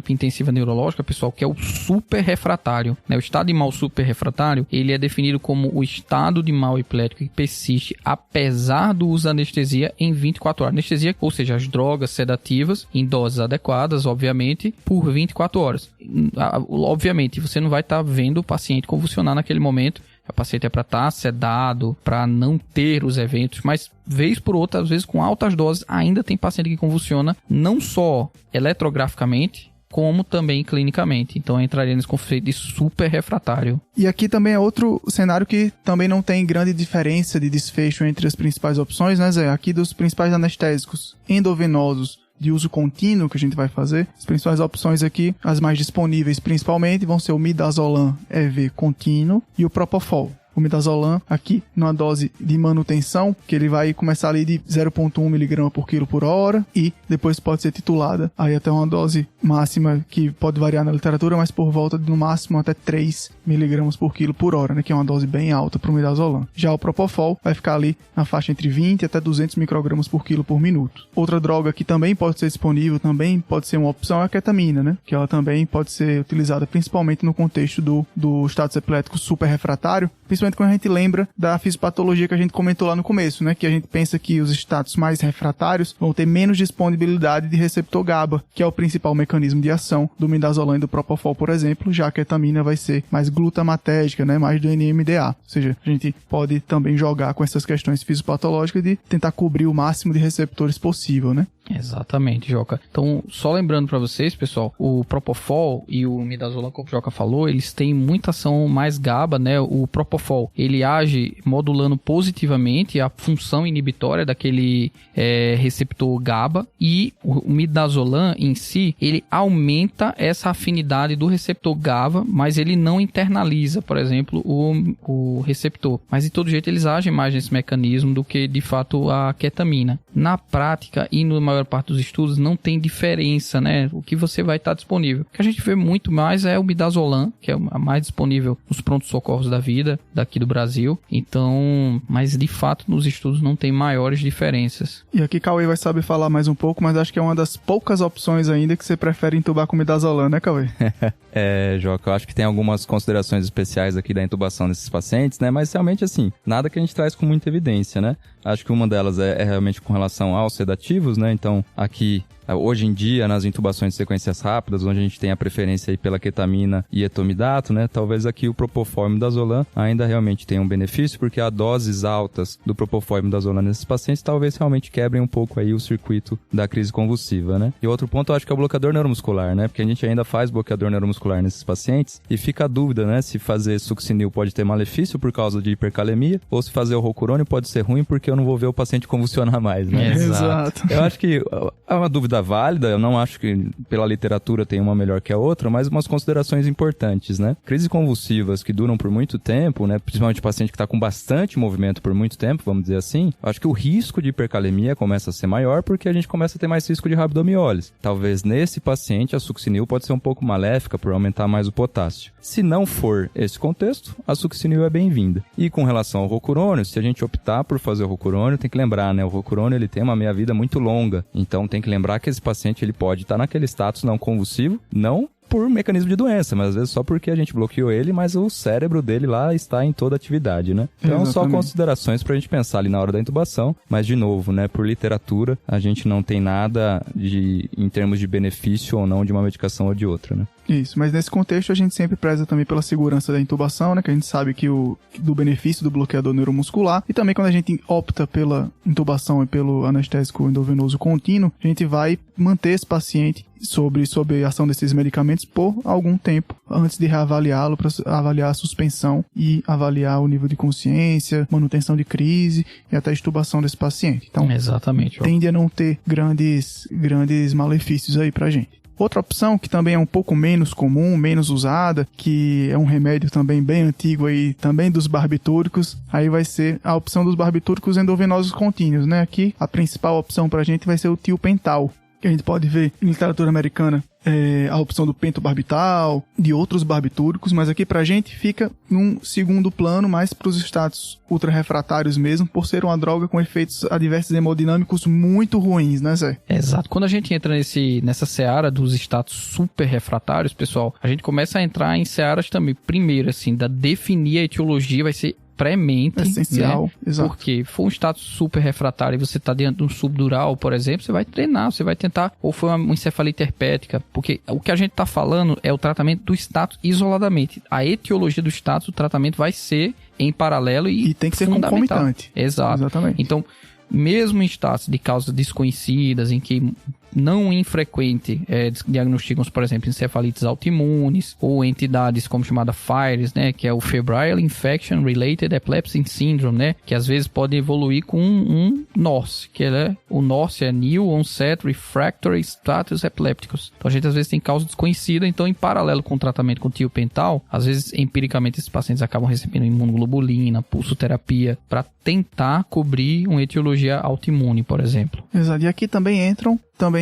intensiva neurológica, pessoal, que é o super refratário, né? O estado de mal super refratário, ele é definido como o estado de mal epilético que persiste apesar do uso da anestesia em 24 horas. Anestesia, ou seja, as drogas sedativas em doses adequadas, obviamente, por 24 horas. Obviamente, você não vai estar vendo o paciente convulsionar naquele momento. O paciente é para estar sedado, para não ter os eventos, mas vez por outra, às vezes com altas doses, ainda tem paciente que convulsiona não só eletrograficamente, como também clinicamente. Então entraria nesse conceito de super refratário. E aqui também é outro cenário que também não tem grande diferença de desfecho entre as principais opções, né, Zé? Aqui dos principais anestésicos endovenosos de uso contínuo que a gente vai fazer, as principais opções aqui, as mais disponíveis principalmente, vão ser o Midazolam EV contínuo e o Propofol. O Midazolam aqui numa dose de manutenção, que ele vai começar ali de 0,1 mg por quilo por hora e depois pode ser titulada aí até uma dose máxima que pode variar na literatura, mas por volta de no máximo até 3 mg por quilo por hora, né, que é uma dose bem alta para o Midazolam. Já o Propofol vai ficar ali na faixa entre 20 até 200 microgramas por quilo por minuto. Outra droga que também pode ser disponível, também pode ser uma opção, é a ketamina, né, que ela também pode ser utilizada principalmente no contexto do status epilético super refratário, principalmente quando a gente lembra da fisiopatologia que a gente comentou lá no começo, né? Que a gente pensa que os estados mais refratários vão ter menos disponibilidade de receptor GABA, que é o principal mecanismo de ação do Midazolam e do Propofol, por exemplo, já que a ketamina vai ser mais glutamatérgica, né? Mais do NMDA. Ou seja, a gente pode também jogar com essas questões fisiopatológicas de tentar cobrir o máximo de receptores possível, né? Exatamente, Joca. Então, só lembrando para vocês, pessoal, o Propofol e o Midazolam, como o Joca falou, eles têm muita ação mais GABA, né? O Propofol, ele age modulando positivamente a função inibitória daquele receptor GABA, e o Midazolam em si, ele aumenta essa afinidade do receptor GABA, mas ele não internaliza, por exemplo, o receptor. Mas de todo jeito eles agem mais nesse mecanismo do que, de fato, a ketamina. Na prática e no maior parte dos estudos não tem diferença, né? O que você vai estar disponível. O que a gente vê muito mais é o Midazolam, que é a mais disponível nos prontos-socorros da vida, daqui do Brasil. Então, mas de fato nos estudos não tem maiores diferenças. E aqui Cauê vai saber falar mais um pouco, mas acho que é uma das poucas opções ainda que você prefere entubar com Midazolam, né, Cauê? Joca, eu acho que tem algumas considerações especiais aqui da intubação desses pacientes, né? Mas realmente, assim, nada que a gente traz com muita evidência, né? Acho que uma delas é realmente com relação aos sedativos, né? Então, aqui, hoje em dia, nas intubações de sequências rápidas, onde a gente tem a preferência aí pela ketamina e etomidato, né? Talvez aqui o Propofol e Midazolam ainda realmente tenham um benefício, porque as doses altas do Propofol e Midazolam nesses pacientes talvez realmente quebrem um pouco aí o circuito da crise convulsiva, né? E outro ponto, eu acho que é o bloqueador neuromuscular, né? Porque a gente ainda faz bloqueador neuromuscular nesses pacientes e fica a dúvida, né? Se fazer succinil pode ter malefício por causa de hipercalemia, ou se fazer o rocurônio pode ser ruim porque eu não vou ver o paciente convulsionar mais, né? Exato. Eu acho que é uma dúvida válida, eu não acho que pela literatura tem uma melhor que a outra, mas umas considerações importantes, né? Crises convulsivas que duram por muito tempo, né? Principalmente o paciente que está com bastante movimento por muito tempo, vamos dizer assim, eu acho que o risco de hipercalemia começa a ser maior porque a gente começa a ter mais risco de rabdomiólise. Talvez nesse paciente a succinil pode ser um pouco maléfica por aumentar mais o potássio. Se não for esse contexto, a succinil é bem-vinda. E com relação ao rocurônio, se a gente optar por fazer o rocurônio, tem que lembrar, né? O rocurônio ele tem uma meia-vida muito longa, então tem que lembrar que esse paciente ele pode estar naquele status não convulsivo, não por mecanismo de doença, mas às vezes só porque a gente bloqueou ele, mas o cérebro dele lá está em toda atividade, né? Então, só considerações pra gente pensar ali na hora da intubação, mas de novo, né, por literatura, a gente não tem nada em termos de benefício ou não de uma medicação ou de outra, né? Isso, mas nesse contexto a gente sempre preza também pela segurança da intubação, né? Que a gente sabe que do benefício do bloqueador neuromuscular, e também quando a gente opta pela intubação e pelo anestésico endovenoso contínuo, a gente vai manter esse paciente sobre a ação desses medicamentos por algum tempo, antes de reavaliá-lo, para avaliar a suspensão e avaliar o nível de consciência, manutenção de crise e até a extubação desse paciente. Então, exatamente, tende a não ter grandes malefícios aí pra gente. Outra opção que também é um pouco menos comum, menos usada, que é um remédio também bem antigo aí, também dos barbitúricos, aí vai ser a opção dos barbitúricos endovenosos contínuos, né? Aqui a principal opção pra gente vai ser o tiopental, que a gente pode ver em literatura americana a opção do pentobarbital, de outros barbitúricos, mas aqui pra gente fica num segundo plano, mais pros status ultra-refratários mesmo, por ser uma droga com efeitos adversos hemodinâmicos muito ruins, né, Zé? Exato. Quando a gente entra nessa seara dos status super refratários, pessoal, a gente começa a entrar em searas também. Primeiro, assim, da definir a etiologia vai ser premente, essencial, né? Exato. Porque for um status super refratário e você está dentro de um subdural, por exemplo, você vai treinar, você vai tentar, ou foi uma encefalite herpética, porque o que a gente está falando é o tratamento do status isoladamente. A etiologia do status, o tratamento vai ser em paralelo e tem que ser concomitante. Exato. Exatamente. Então, mesmo em status de causas desconhecidas, em que não infrequente diagnosticam, por exemplo, encefalites autoimunes ou entidades como chamada FIRES, né, que é o Febrile Infection Related Epilepsy Syndrome, né, que às vezes pode evoluir com um NORS, que o NORS é New Onset Refractory Status Epilepticus. Então a gente às vezes tem causa desconhecida, então em paralelo com o tratamento com tiopental, às vezes empiricamente esses pacientes acabam recebendo imunoglobulina, pulsoterapia, para tentar cobrir uma etiologia autoimune, por exemplo. Exato. E aqui também entram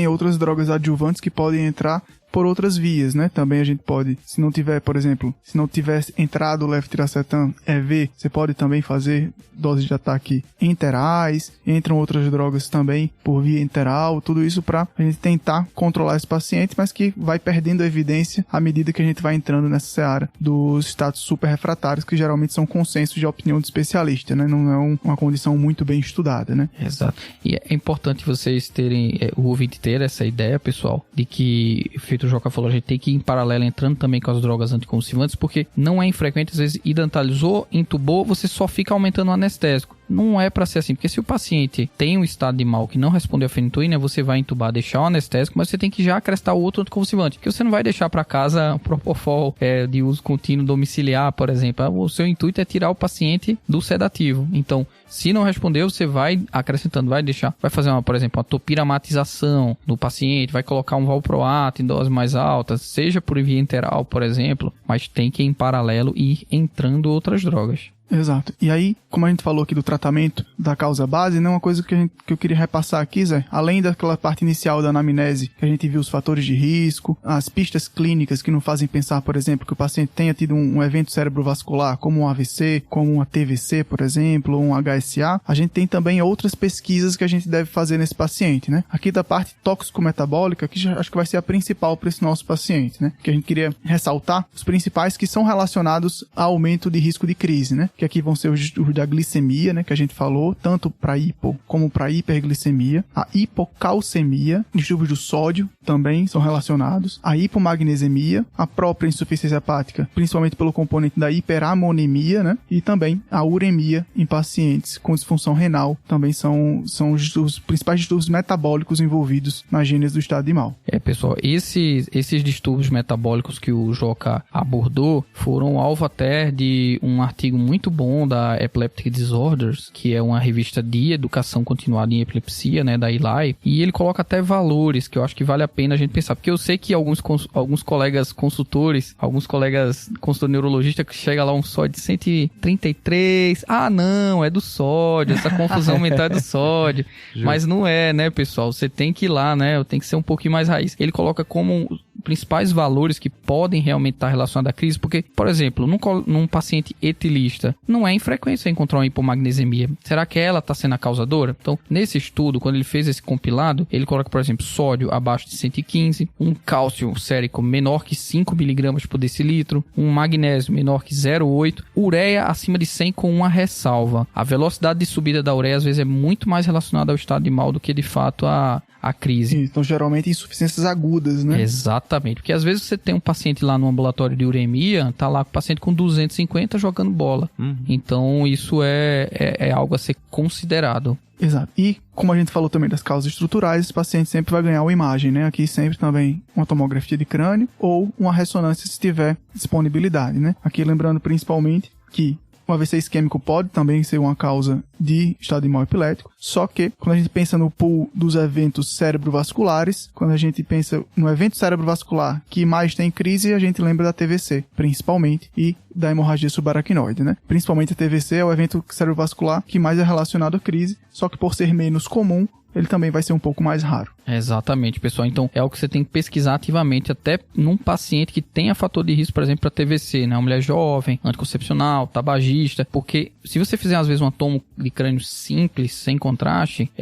outras drogas adjuvantes que podem entrar por outras vias, né? Também a gente pode, se não tiver, por exemplo, se não tiver entrado o levetiracetam EV, você pode também fazer doses de ataque enterais, entram outras drogas também por via enteral, tudo isso para a gente tentar controlar esse paciente, mas que vai perdendo evidência à medida que a gente vai entrando nessa seara dos status super refratários, que geralmente são consensos de opinião de especialista, né? Não é uma condição muito bem estudada, né? Exato. E é importante vocês terem, o ouvinte ter essa ideia, pessoal, de que, feito o Joca falou, a gente tem que ir em paralelo entrando também com as drogas anticonvulsivantes, porque não é infrequente, às vezes, hidrantalizou, entubou, você só fica aumentando o anestésico. Não é para ser assim, porque se o paciente tem um estado de mal que não respondeu a fenitoína, você vai entubar, deixar o anestésico, mas você tem que já acrescentar o outro anticonvulsivante, porque você não vai deixar para casa o Propofol de uso contínuo domiciliar, por exemplo. O seu intuito é tirar o paciente do sedativo. Então, se não respondeu, você vai acrescentando, vai fazer por exemplo, uma topiramatização no paciente, vai colocar um valproato em doses mais altas, seja por via enteral, por exemplo, mas tem que em paralelo ir entrando outras drogas. Exato. E aí, como a gente falou aqui do tratamento da causa base, né, uma coisa que eu queria repassar aqui, Zé, além daquela parte inicial da anamnese, que a gente viu os fatores de risco, as pistas clínicas que não fazem pensar, por exemplo, que o paciente tenha tido um evento cerebrovascular, como um AVC, como uma TVC, por exemplo, ou um HSA, a gente tem também outras pesquisas que a gente deve fazer nesse paciente, né? Aqui da parte tóxico-metabólica, que já acho que vai ser a principal para esse nosso paciente, né? Que a gente queria ressaltar os principais que são relacionados ao aumento de risco de crise, né? Que aqui vão ser os da glicemia, né, que a gente falou, tanto para hipo como para hiperglicemia. A hipocalcemia, distúrbios do sódio também são relacionados. A hipomagnesemia, a própria insuficiência hepática, principalmente pelo componente da hiperamonemia, né, e também a uremia em pacientes com disfunção renal, também são os principais distúrbios metabólicos envolvidos na gênese do estado de mal. Pessoal, esses distúrbios metabólicos que o Joca abordou foram alvo até de um artigo muito bom da Epileptic Disorders, que é uma revista de educação continuada em epilepsia, né, da Eli, e ele coloca até valores que eu acho que vale a pena a gente pensar, porque eu sei que alguns colegas consultores, neurologistas que chega lá um sódio de 133, não, é do sódio, essa confusão mental é do sódio, mas não é, né, pessoal, você tem que ir lá, né, tem que ser um pouquinho mais raiz. Ele coloca como principais valores que podem realmente estar relacionados à crise, porque, por exemplo, num paciente etilista, não é infrequente você encontrar uma hipomagnesemia. Será que ela está sendo a causadora? Então, nesse estudo, quando ele fez esse compilado, ele coloca, por exemplo, sódio abaixo de 115, um cálcio sérico menor que 5 mg por decilitro, um magnésio menor que 0,8, ureia acima de 100 com uma ressalva. A velocidade de subida da ureia, às vezes, é muito mais relacionada ao estado de mal do que, de fato, a crise. Então, geralmente, insuficiências agudas, né? Exatamente. Porque, às vezes, você tem um paciente lá no ambulatório de uremia, tá lá com o paciente com 250 jogando bola. Então, isso é algo a ser considerado. Exato. E, como a gente falou também das causas estruturais, esse paciente sempre vai ganhar uma imagem, né? Aqui sempre também uma tomografia de crânio ou uma ressonância se tiver disponibilidade, né? Aqui lembrando principalmente que o AVC isquêmico pode também ser uma causa de estado de mal epilético, só que quando a gente pensa no pool dos eventos cerebrovasculares, quando a gente pensa no evento cerebrovascular que mais tem crise, a gente lembra da TVC, principalmente, e da hemorragia subaracnoide, né? Principalmente a TVC é o evento cerebrovascular que mais é relacionado à crise, só que por ser menos comum, ele também vai ser um pouco mais raro. Exatamente, pessoal. Então, é o que você tem que pesquisar ativamente, até num paciente que tenha fator de risco, por exemplo, para TVC, né? Uma mulher jovem, anticoncepcional, tabagista, porque se você fizer, às vezes, uma tomo de crânio simples, sem contraste,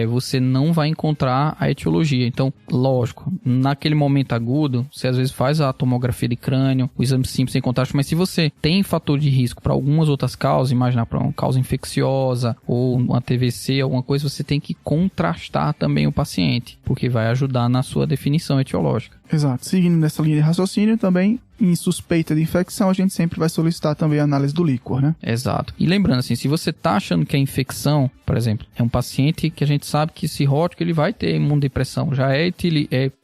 você não vai encontrar a etiologia. Então, lógico, naquele momento agudo, você às vezes faz a tomografia de crânio, o exame simples sem contraste, mas se você tem fator de risco para algumas outras causas, imaginar para uma causa infecciosa ou uma TVC, alguma coisa, você tem que contrastar também o paciente, porque vai ajudar na sua definição etiológica. Exato. Seguindo nessa linha de raciocínio, também em suspeita de infecção, a gente sempre vai solicitar também a análise do líquor, né? Exato. E lembrando assim, se você tá achando que é infecção, por exemplo, é um paciente que a gente sabe que cirrótico ele vai ter imunodepressão, já é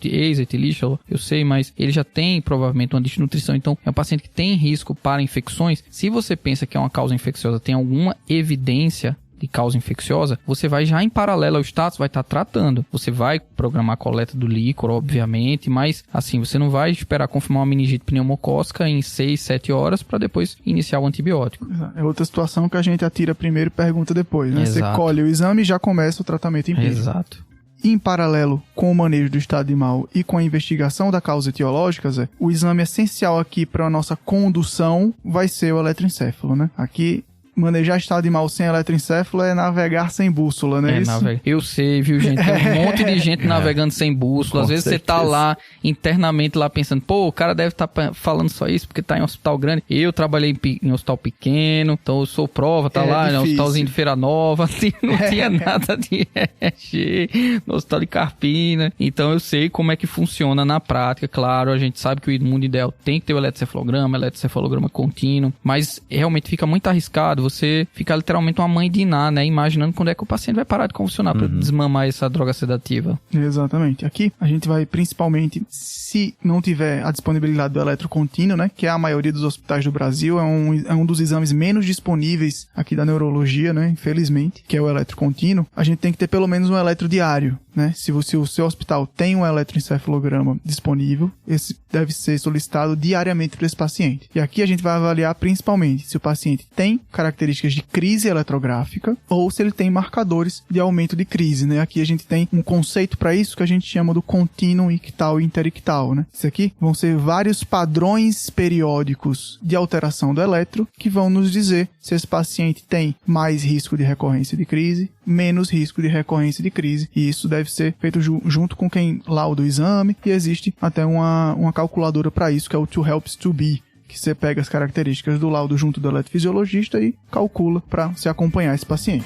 ex-etilíchalo, eu sei, mas ele já tem provavelmente uma desnutrição, então é um paciente que tem risco para infecções. Se você pensa que é uma causa infecciosa, tem alguma evidência de causa infecciosa, você vai já em paralelo ao status, vai estar tratando. Você vai programar a coleta do líquor, obviamente, mas assim, você não vai esperar confirmar uma meningite pneumocócica em 6, 7 horas para depois iniciar o antibiótico. É outra situação que a gente atira primeiro e pergunta depois, né? Exato. Você colhe o exame e já começa o tratamento empírico. Exato. Em paralelo com o manejo do estado de mal e com a investigação da causa etiológica, Zé, o exame essencial aqui para a nossa condução vai ser o eletroencéfalo, né? Aqui, manejar estado de mal sem eletroencéfalo é navegar sem bússola, né? Eu sei, viu, gente? Tem um monte de gente navegando sem bússola. Às vezes você tá lá, internamente lá, pensando, pô, o cara deve estar falando só isso porque tá em um hospital grande. Eu trabalhei em um hospital pequeno, então eu sou prova, tá lá, no hospitalzinho de Feira Nova, não tinha nada de EG, no hospital de Carpina. Então eu sei como é que funciona na prática. Claro, a gente sabe que o mundo ideal tem que ter o eletrocefalograma contínuo, mas realmente fica muito arriscado. Você fica literalmente uma mãe de Iná, né? Imaginando quando é que o paciente vai parar de convulsionar para desmamar essa droga sedativa. Exatamente. Aqui a gente vai principalmente, se não tiver a disponibilidade do eletrocontínuo, né? Que é a maioria dos hospitais do Brasil, é um dos exames menos disponíveis aqui da neurologia, né? Infelizmente, que é o eletrocontínuo. A gente tem que ter pelo menos um eletro diário, né? Se o seu hospital tem um eletroencefalograma disponível, esse deve ser solicitado diariamente para esse paciente. E aqui a gente vai avaliar principalmente se o paciente tem características de crise eletrográfica ou se ele tem marcadores de aumento de crise, né? Aqui a gente tem um conceito para isso que a gente chama do contínuo ictal e interictal, né? Isso aqui vão ser vários padrões periódicos de alteração do eletro que vão nos dizer se esse paciente tem mais risco de recorrência de crise, menos risco de recorrência de crise, e isso deve ser feito junto com quem lauda o exame, e existe até uma calculadora para isso, que é o 2helps2be, que você pega as características do laudo junto do eletrofisiologista e calcula para se acompanhar esse paciente.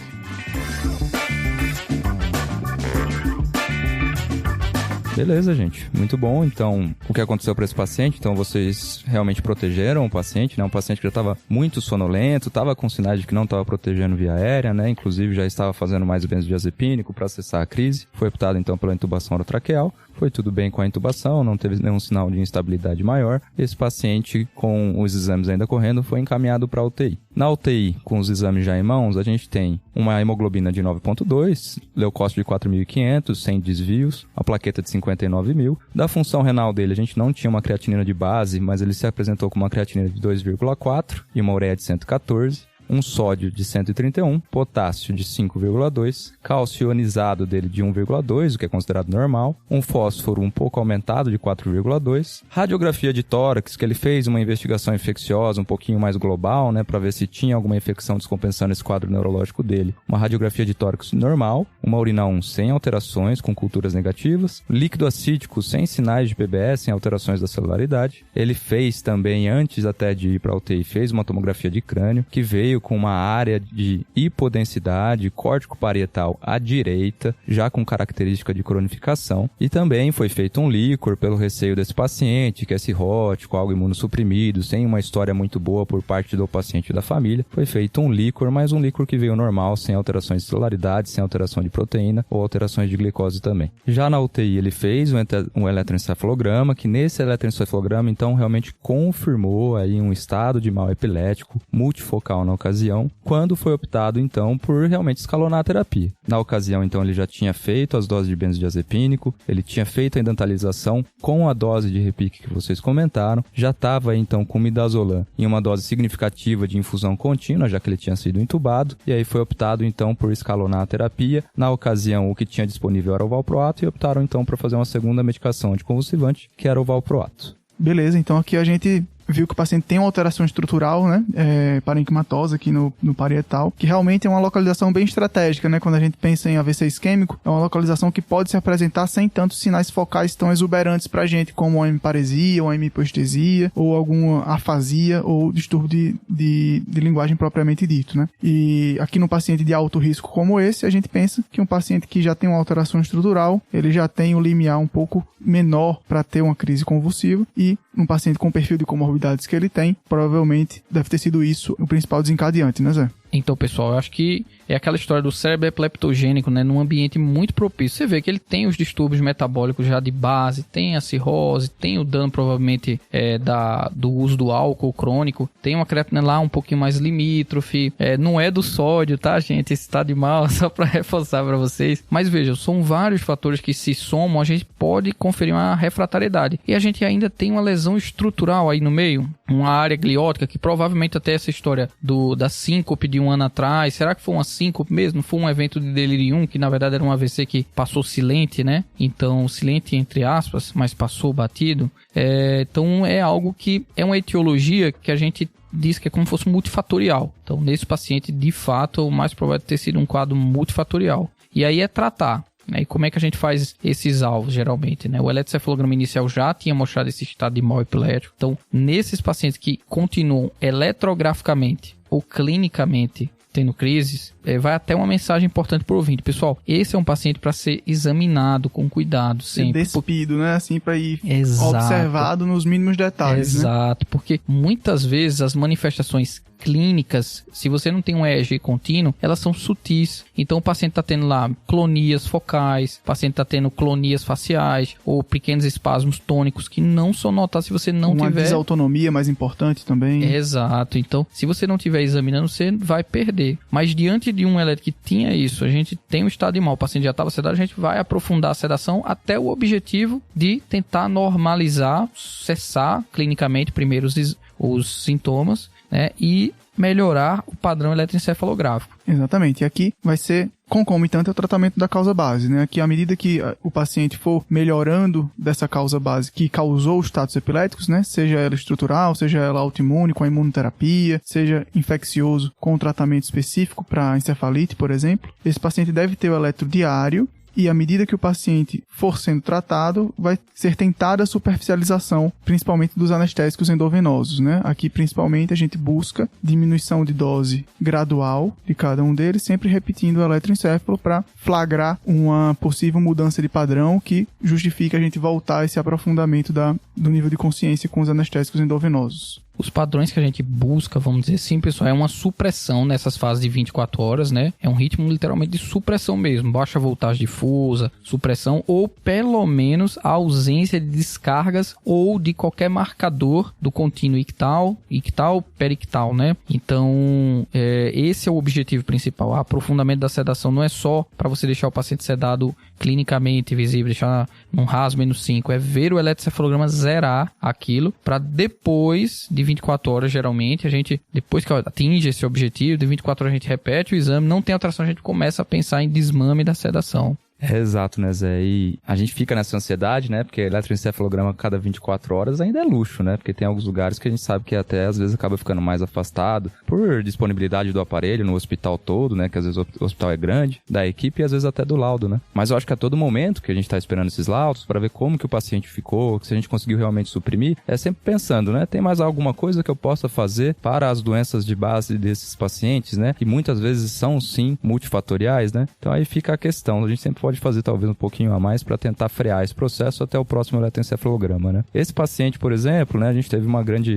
Beleza, gente. Muito bom. Então, o que aconteceu para esse paciente? Então, vocês realmente protegeram o paciente, né? Um paciente que já estava muito sonolento, estava com sinais de que não estava protegendo via aérea, né? Inclusive, já estava fazendo mais benzodiazepínico para cessar a crise. Foi optado, então, pela intubação orotraqueal. Foi tudo bem com a intubação, não teve nenhum sinal de instabilidade maior. Esse paciente, com os exames ainda correndo, foi encaminhado para a UTI. Na UTI, com os exames já em mãos, a gente tem uma hemoglobina de 9,2, leucócito de 4.500, sem desvios, a plaqueta de 59.000. Da função renal dele, a gente não tinha uma creatinina de base, mas ele se apresentou com uma creatinina de 2,4 e uma ureia de 114. Um sódio de 131, potássio de 5,2, cálcio ionizado dele de 1,2, o que é considerado normal, um fósforo um pouco aumentado de 4,2, radiografia de tórax, que ele fez uma investigação infecciosa um pouquinho mais global, né, para ver se tinha alguma infecção descompensando esse quadro neurológico dele. Uma radiografia de tórax normal, uma urina 1 sem alterações, com culturas negativas, líquido acítico sem sinais de PBS, sem alterações da celularidade. Ele fez também, antes até de ir para a UTI, fez uma tomografia de crânio, que veio com uma área de hipodensidade córtico-parietal à direita, já com característica de cronificação, e também foi feito um líquor pelo receio desse paciente, que é cirrótico, algo imunossuprimido, sem uma história muito boa por parte do paciente e da família. Foi feito um líquor, mas um líquor que veio normal, sem alterações de celularidade, sem alteração de proteína ou alterações de glicose também. Já na UTI ele fez um eletroencefalograma, que nesse eletroencefalograma então realmente confirmou aí um estado de mal epilético multifocal na ocasião, quando foi optado então por realmente escalonar a terapia. Na ocasião então ele já tinha feito as doses de benzodiazepínico, ele tinha feito a indantalização com a dose de repique que vocês comentaram, já estava então com midazolam em uma dose significativa de infusão contínua, já que ele tinha sido intubado, e aí foi optado então por escalonar a terapia. Na ocasião o que tinha disponível era o valproato e optaram então por fazer uma segunda medicação anticonvulsivante, que era o valproato. Beleza, então aqui a gente viu que o paciente tem uma alteração estrutural, né, parenquimatosa aqui no parietal, que realmente é uma localização bem estratégica, né, quando a gente pensa em AVC isquêmico, é uma localização que pode se apresentar sem tantos sinais focais tão exuberantes pra gente, como uma hemiparesia, uma hemihipoestesia, ou alguma afasia, ou distúrbio de linguagem propriamente dito, né. E aqui no paciente de alto risco como esse, a gente pensa que um paciente que já tem uma alteração estrutural, ele já tem o limiar um pouco menor para ter uma crise convulsiva, e um paciente com o perfil de comorbidades que ele tem, provavelmente deve ter sido isso o principal desencadeante, né, Zé? Então, pessoal, eu acho que é aquela história do cérebro epileptogênico, né, num ambiente muito propício. Você vê que ele tem os distúrbios metabólicos já de base, tem a cirrose, tem o dano provavelmente do uso do álcool crônico, tem uma creatina lá um pouquinho mais limítrofe, não é do sódio, tá, gente? Esse tá de mal, só para reforçar para vocês. Mas veja, são vários fatores que se somam, a gente pode conferir uma refratariedade. E a gente ainda tem uma lesão estrutural aí no meio, uma área gliótica, que provavelmente até essa história da síncope de um ano atrás, será que foi uma síncope mesmo? Foi um evento de delirium, que na verdade era um AVC que passou silente, né? Então, silente entre aspas, mas passou batido. Então, é algo que é uma etiologia que a gente diz que é como se fosse multifatorial. Então, nesse paciente, de fato, o mais provável é ter sido um quadro multifatorial. E aí é tratar. E como é que a gente faz esses alvos, geralmente, né? O eletrocefalograma inicial já tinha mostrado esse estado de mal epilético. Então, nesses pacientes que continuam eletrograficamente ou clinicamente tendo crises, vai até uma mensagem importante para o ouvinte. Pessoal, esse é um paciente para ser examinado com cuidado sempre. Despido, né? Assim, para ir observado nos mínimos detalhes. Exato, né? Porque muitas vezes as manifestações clínicas, se você não tem um EEG contínuo, elas são sutis. Então o paciente está tendo lá clonias focais, o paciente está tendo clonias faciais ou pequenos espasmos tônicos que não são notados se você não tiver... Uma desautonomia mais importante também. Exato. Então, se você não estiver examinando, você vai perder. Mas diante de um eletro que tinha isso, a gente tem um estado de mal, o paciente já estava sedado, a gente vai aprofundar a sedação até o objetivo de tentar normalizar, cessar clinicamente primeiro os sintomas, né, e melhorar o padrão eletroencefalográfico. Exatamente. E aqui vai ser concomitante ao tratamento da causa base, né? Que à medida que o paciente for melhorando dessa causa base que causou os status epiléticos, né? Seja ela estrutural, seja ela autoimune com a imunoterapia, seja infeccioso com um tratamento específico para encefalite, por exemplo, esse paciente deve ter o eletro diário. E à medida que o paciente for sendo tratado, vai ser tentada a superficialização, principalmente dos anestésicos endovenosos, né? Aqui, principalmente, a gente busca diminuição de dose gradual de cada um deles, sempre repetindo o eletroencefalo para flagrar uma possível mudança de padrão que justifique a gente voltar a esse aprofundamento do nível de consciência com os anestésicos endovenosos. Os padrões que a gente busca, vamos dizer assim, pessoal, é uma supressão nessas fases de 24 horas, né? É um ritmo literalmente de supressão mesmo. Baixa voltagem difusa, supressão, ou pelo menos a ausência de descargas ou de qualquer marcador do contínuo ictal, perictal, né? Então, esse é o objetivo principal. O aprofundamento da sedação não é só para você deixar o paciente sedado clinicamente visível, deixar num RAS -5, é ver o eletrocefalograma zerar aquilo para depois de 24 horas, geralmente, a gente, depois que atinge esse objetivo, de 24 horas a gente repete o exame, não tem alteração, a gente começa a pensar em desmame da sedação. Exato, né, Zé? E a gente fica nessa ansiedade, né? Porque eletroencefalograma a cada 24 horas ainda é luxo, né? Porque tem alguns lugares que a gente sabe que até às vezes acaba ficando mais afastado por disponibilidade do aparelho no hospital todo, né? Que às vezes o hospital é grande, da equipe e às vezes até do laudo, né? Mas eu acho que a todo momento que a gente tá esperando esses laudos para ver como que o paciente ficou, se a gente conseguiu realmente suprimir, é sempre pensando, né? Tem mais alguma coisa que eu possa fazer para as doenças de base desses pacientes, né? Que muitas vezes são, sim, multifatoriais, né? Então aí fica a questão, a gente sempre pode fazer talvez um pouquinho a mais para tentar frear esse processo até o próximo eletroencefalograma, né? Esse paciente, por exemplo, né, a gente teve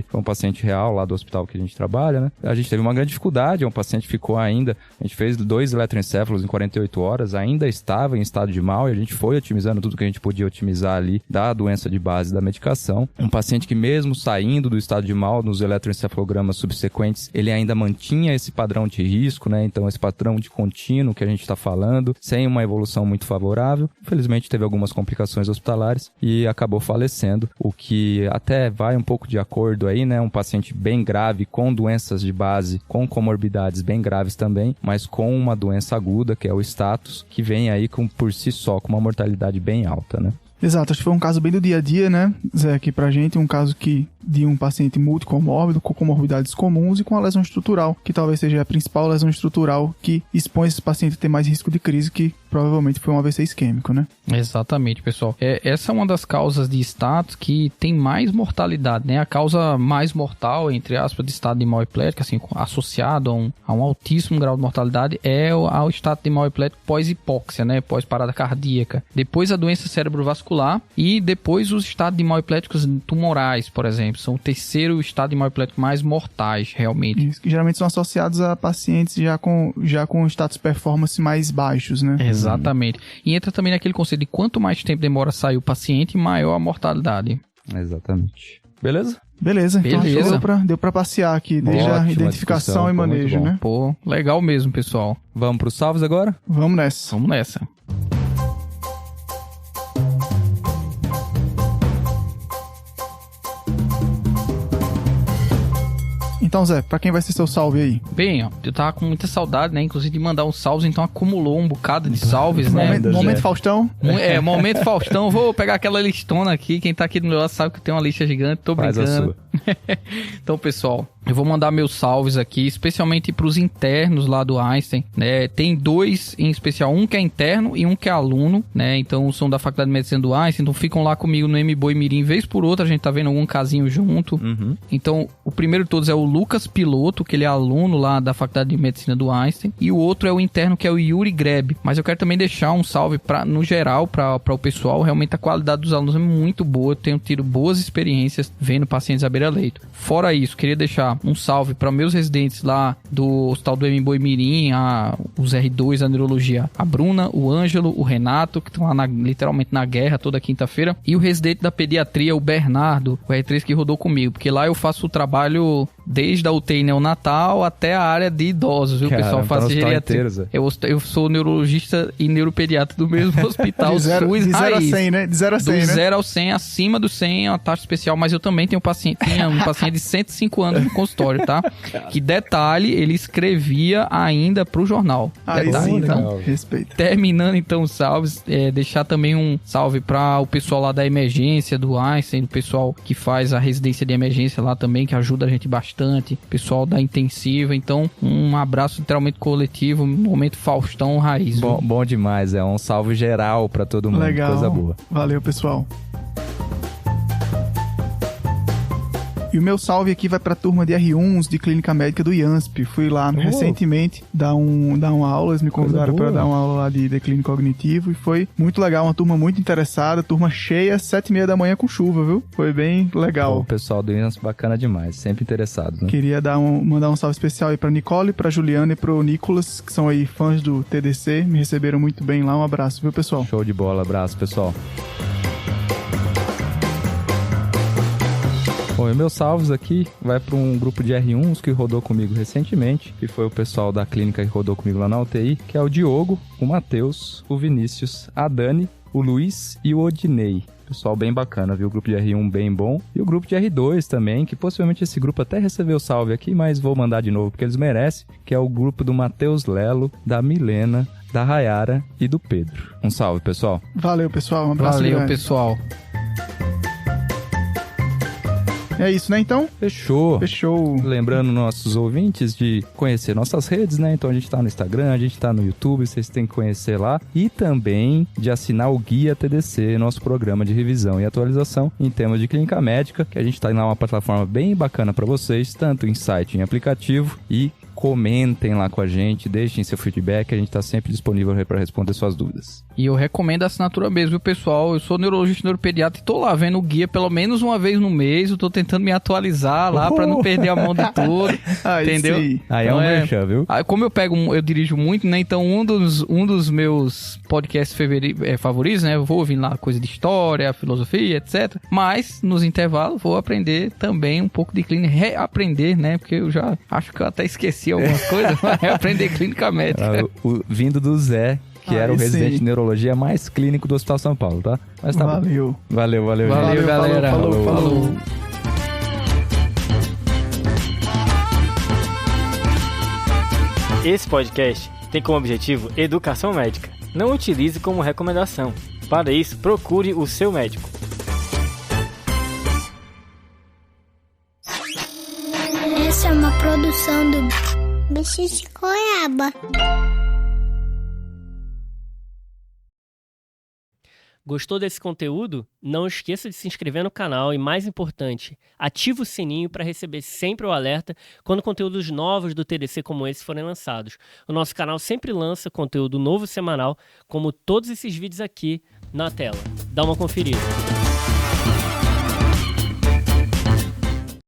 foi um paciente real lá do hospital que a gente trabalha, né? A gente teve uma grande dificuldade, um paciente ficou ainda, a gente fez 2 eletroencéfalos em 48 horas, ainda estava em estado de mal e a gente foi otimizando tudo que a gente podia otimizar ali da doença de base da medicação. Um paciente que mesmo saindo do estado de mal nos eletroencefalogramas subsequentes, ele ainda mantinha esse padrão de risco, né? Então esse padrão de contínuo que a gente está falando, sem uma evolução muito favorável. Infelizmente teve algumas complicações hospitalares e acabou falecendo, o que até vai um pouco de acordo aí, né? Um paciente bem grave, com doenças de base, com comorbidades bem graves também, mas com uma doença aguda, que é o status, que vem aí por si só com uma mortalidade bem alta, né? Exato, acho que foi um caso bem do dia a dia, né, Zé, aqui pra gente, um caso de um paciente multicomórbido, com comorbidades comuns e com a lesão estrutural, que talvez seja a principal lesão estrutural que expõe esse paciente a ter mais risco de crise, que provavelmente foi um AVC isquêmico, né? Exatamente, pessoal. Essa é uma das causas de status que tem mais mortalidade, né? A causa mais mortal, entre aspas, de estado de mal eplético, assim, associado a um altíssimo grau de mortalidade, é o estado de mal eplético pós-hipóxia, né? Pós-parada cardíaca. Depois a doença cerebrovascular e depois os estados de mal epléticos tumorais, por exemplo. São o terceiro estado de mal eplético mais mortais, realmente. Isso, que geralmente são associados a pacientes já com status performance mais baixos, né? Exatamente. E entra também naquele conceito de quanto mais tempo demora a sair o paciente, maior a mortalidade. Exatamente. Beleza? Beleza. Então acho que deu pra passear aqui, desde a identificação e manejo, né? Pô, legal mesmo, pessoal. Vamos pros salvos agora? Vamos nessa. Vamos nessa. Então, Zé, pra quem vai ser seu salve aí? Bem, ó, eu tava com muita saudade, né? Inclusive de mandar uns salves, então acumulou um bocado de salves, né? Momento Faustão. Momento Faustão. Vou pegar aquela listona aqui. Quem tá aqui do meu lado sabe que tem uma lista gigante. Tô brincando. Faz a sua. Então, pessoal, eu vou mandar meus salves aqui, especialmente pros internos lá do Einstein, né? Tem dois em especial, um que é interno e um que é aluno, né? Então, são da Faculdade de Medicina do Einstein, então ficam lá comigo no MBoi Mirim, vez por outra, a gente tá vendo algum casinho junto. Uhum. Então, o primeiro de todos é o Lucas Piloto, que ele é aluno lá da Faculdade de Medicina do Einstein, e o outro é o interno, que é o Yuri Greb. Mas eu quero também deixar um salve no geral para o pessoal. Realmente a qualidade dos alunos é muito boa, eu tenho tido boas experiências vendo pacientes à beira-leito. Fora isso, queria deixar um salve para meus residentes lá do Hospital do MBoi Mirim, os R2 da neurologia, a Bruna, o Ângelo, o Renato, que estão lá literalmente na guerra toda quinta-feira, e o residente da pediatria, o Bernardo, o R3 que rodou comigo, porque lá eu faço o trabalho desde a UTI neonatal até a área de idosos, viu, pessoal? Faço geriatria. Eu sou neurologista e neuropediatra do mesmo hospital de zero, SUS de 0 a 100, né? De 0 a 100, né? Do 0 ao 100, acima do 100 é uma taxa especial, mas eu também tenho um paciente de 105 anos no consultório, tá? Que detalhe, ele escrevia ainda pro jornal. Aí detalhe, sim, então, respeito. Terminando então os salves, deixar também um salve para o pessoal lá da emergência do Einstein, o pessoal que faz a residência de emergência lá também, que ajuda a gente bastante, pessoal da intensiva. Então, um abraço literalmente coletivo, momento Faustão raiz. Bom demais, um salve geral para todo mundo. Legal. Coisa boa. Valeu, pessoal. E o meu salve aqui vai pra turma de R1s de Clínica Médica do IANSP. Fui lá recentemente dar uma aula, eles me convidaram para dar uma aula lá de declínio cognitivo e foi muito legal, uma turma muito interessada, turma cheia, 7h30 da manhã com chuva, viu? Foi bem legal. O pessoal do IANSP bacana demais, sempre interessado, né? Queria mandar um salve especial aí pra Nicole, pra Juliana e pro Nicolas, que são aí fãs do TDC, me receberam muito bem lá, um abraço, viu, pessoal? Show de bola, abraço, pessoal. Bom, e meus salvos aqui vai para um grupo de R1s que rodou comigo recentemente, que foi o pessoal da clínica que rodou comigo lá na UTI, que é o Diogo, o Matheus, o Vinícius, a Dani, o Luiz e o Odinei. Pessoal bem bacana, viu? O grupo de R1 bem bom. E o grupo de R2 também, que possivelmente esse grupo até recebeu salve aqui, mas vou mandar de novo porque eles merecem, que é o grupo do Matheus Lelo, da Milena, da Rayara e do Pedro. Um salve, pessoal. Valeu, pessoal. Um abraço. Valeu, grande. pessoal. É isso, né, então? Fechou. Fechou. Lembrando nossos ouvintes de conhecer nossas redes, né? Então a gente tá no Instagram, a gente tá no YouTube, vocês têm que conhecer lá. E também de assinar o Guia TDC, nosso programa de revisão e atualização em temas de clínica médica, que a gente tá lá uma plataforma bem bacana para vocês, tanto em site, em aplicativo, e comentem lá com a gente, deixem seu feedback, a gente tá sempre disponível para responder suas dúvidas. E eu recomendo a assinatura mesmo, viu, pessoal? Eu sou neurologista e neuropediatra e tô lá vendo o guia pelo menos uma vez no mês, eu tô tentando me atualizar lá pra não perder a mão de tudo, entendeu? Sim. Aí então, é um merchan, viu? Como eu dirijo muito, né? Então um dos meus podcasts favoritos, né? Eu vou ouvir lá coisa de história, filosofia, etc. Mas, nos intervalos, vou aprender também um pouco de clínica, reaprender, né? Porque eu já acho que eu até esqueci algumas coisas, mas reaprender clínica médica. Vindo do Zé, que era o residente de neurologia mais clínico do Hospital São Paulo, tá? Mas tá Valeu. Bom. Valeu, gente. Galera. Falou. Esse podcast tem como objetivo educação médica. Não utilize como recomendação. Para isso, procure o seu médico. Essa é uma produção do Bicho de Goiaba. Gostou desse conteúdo? Não esqueça de se inscrever no canal e, mais importante, ative o sininho para receber sempre o alerta quando conteúdos novos do TDC como esse forem lançados. O nosso canal sempre lança conteúdo novo semanal, como todos esses vídeos aqui na tela. Dá uma conferida.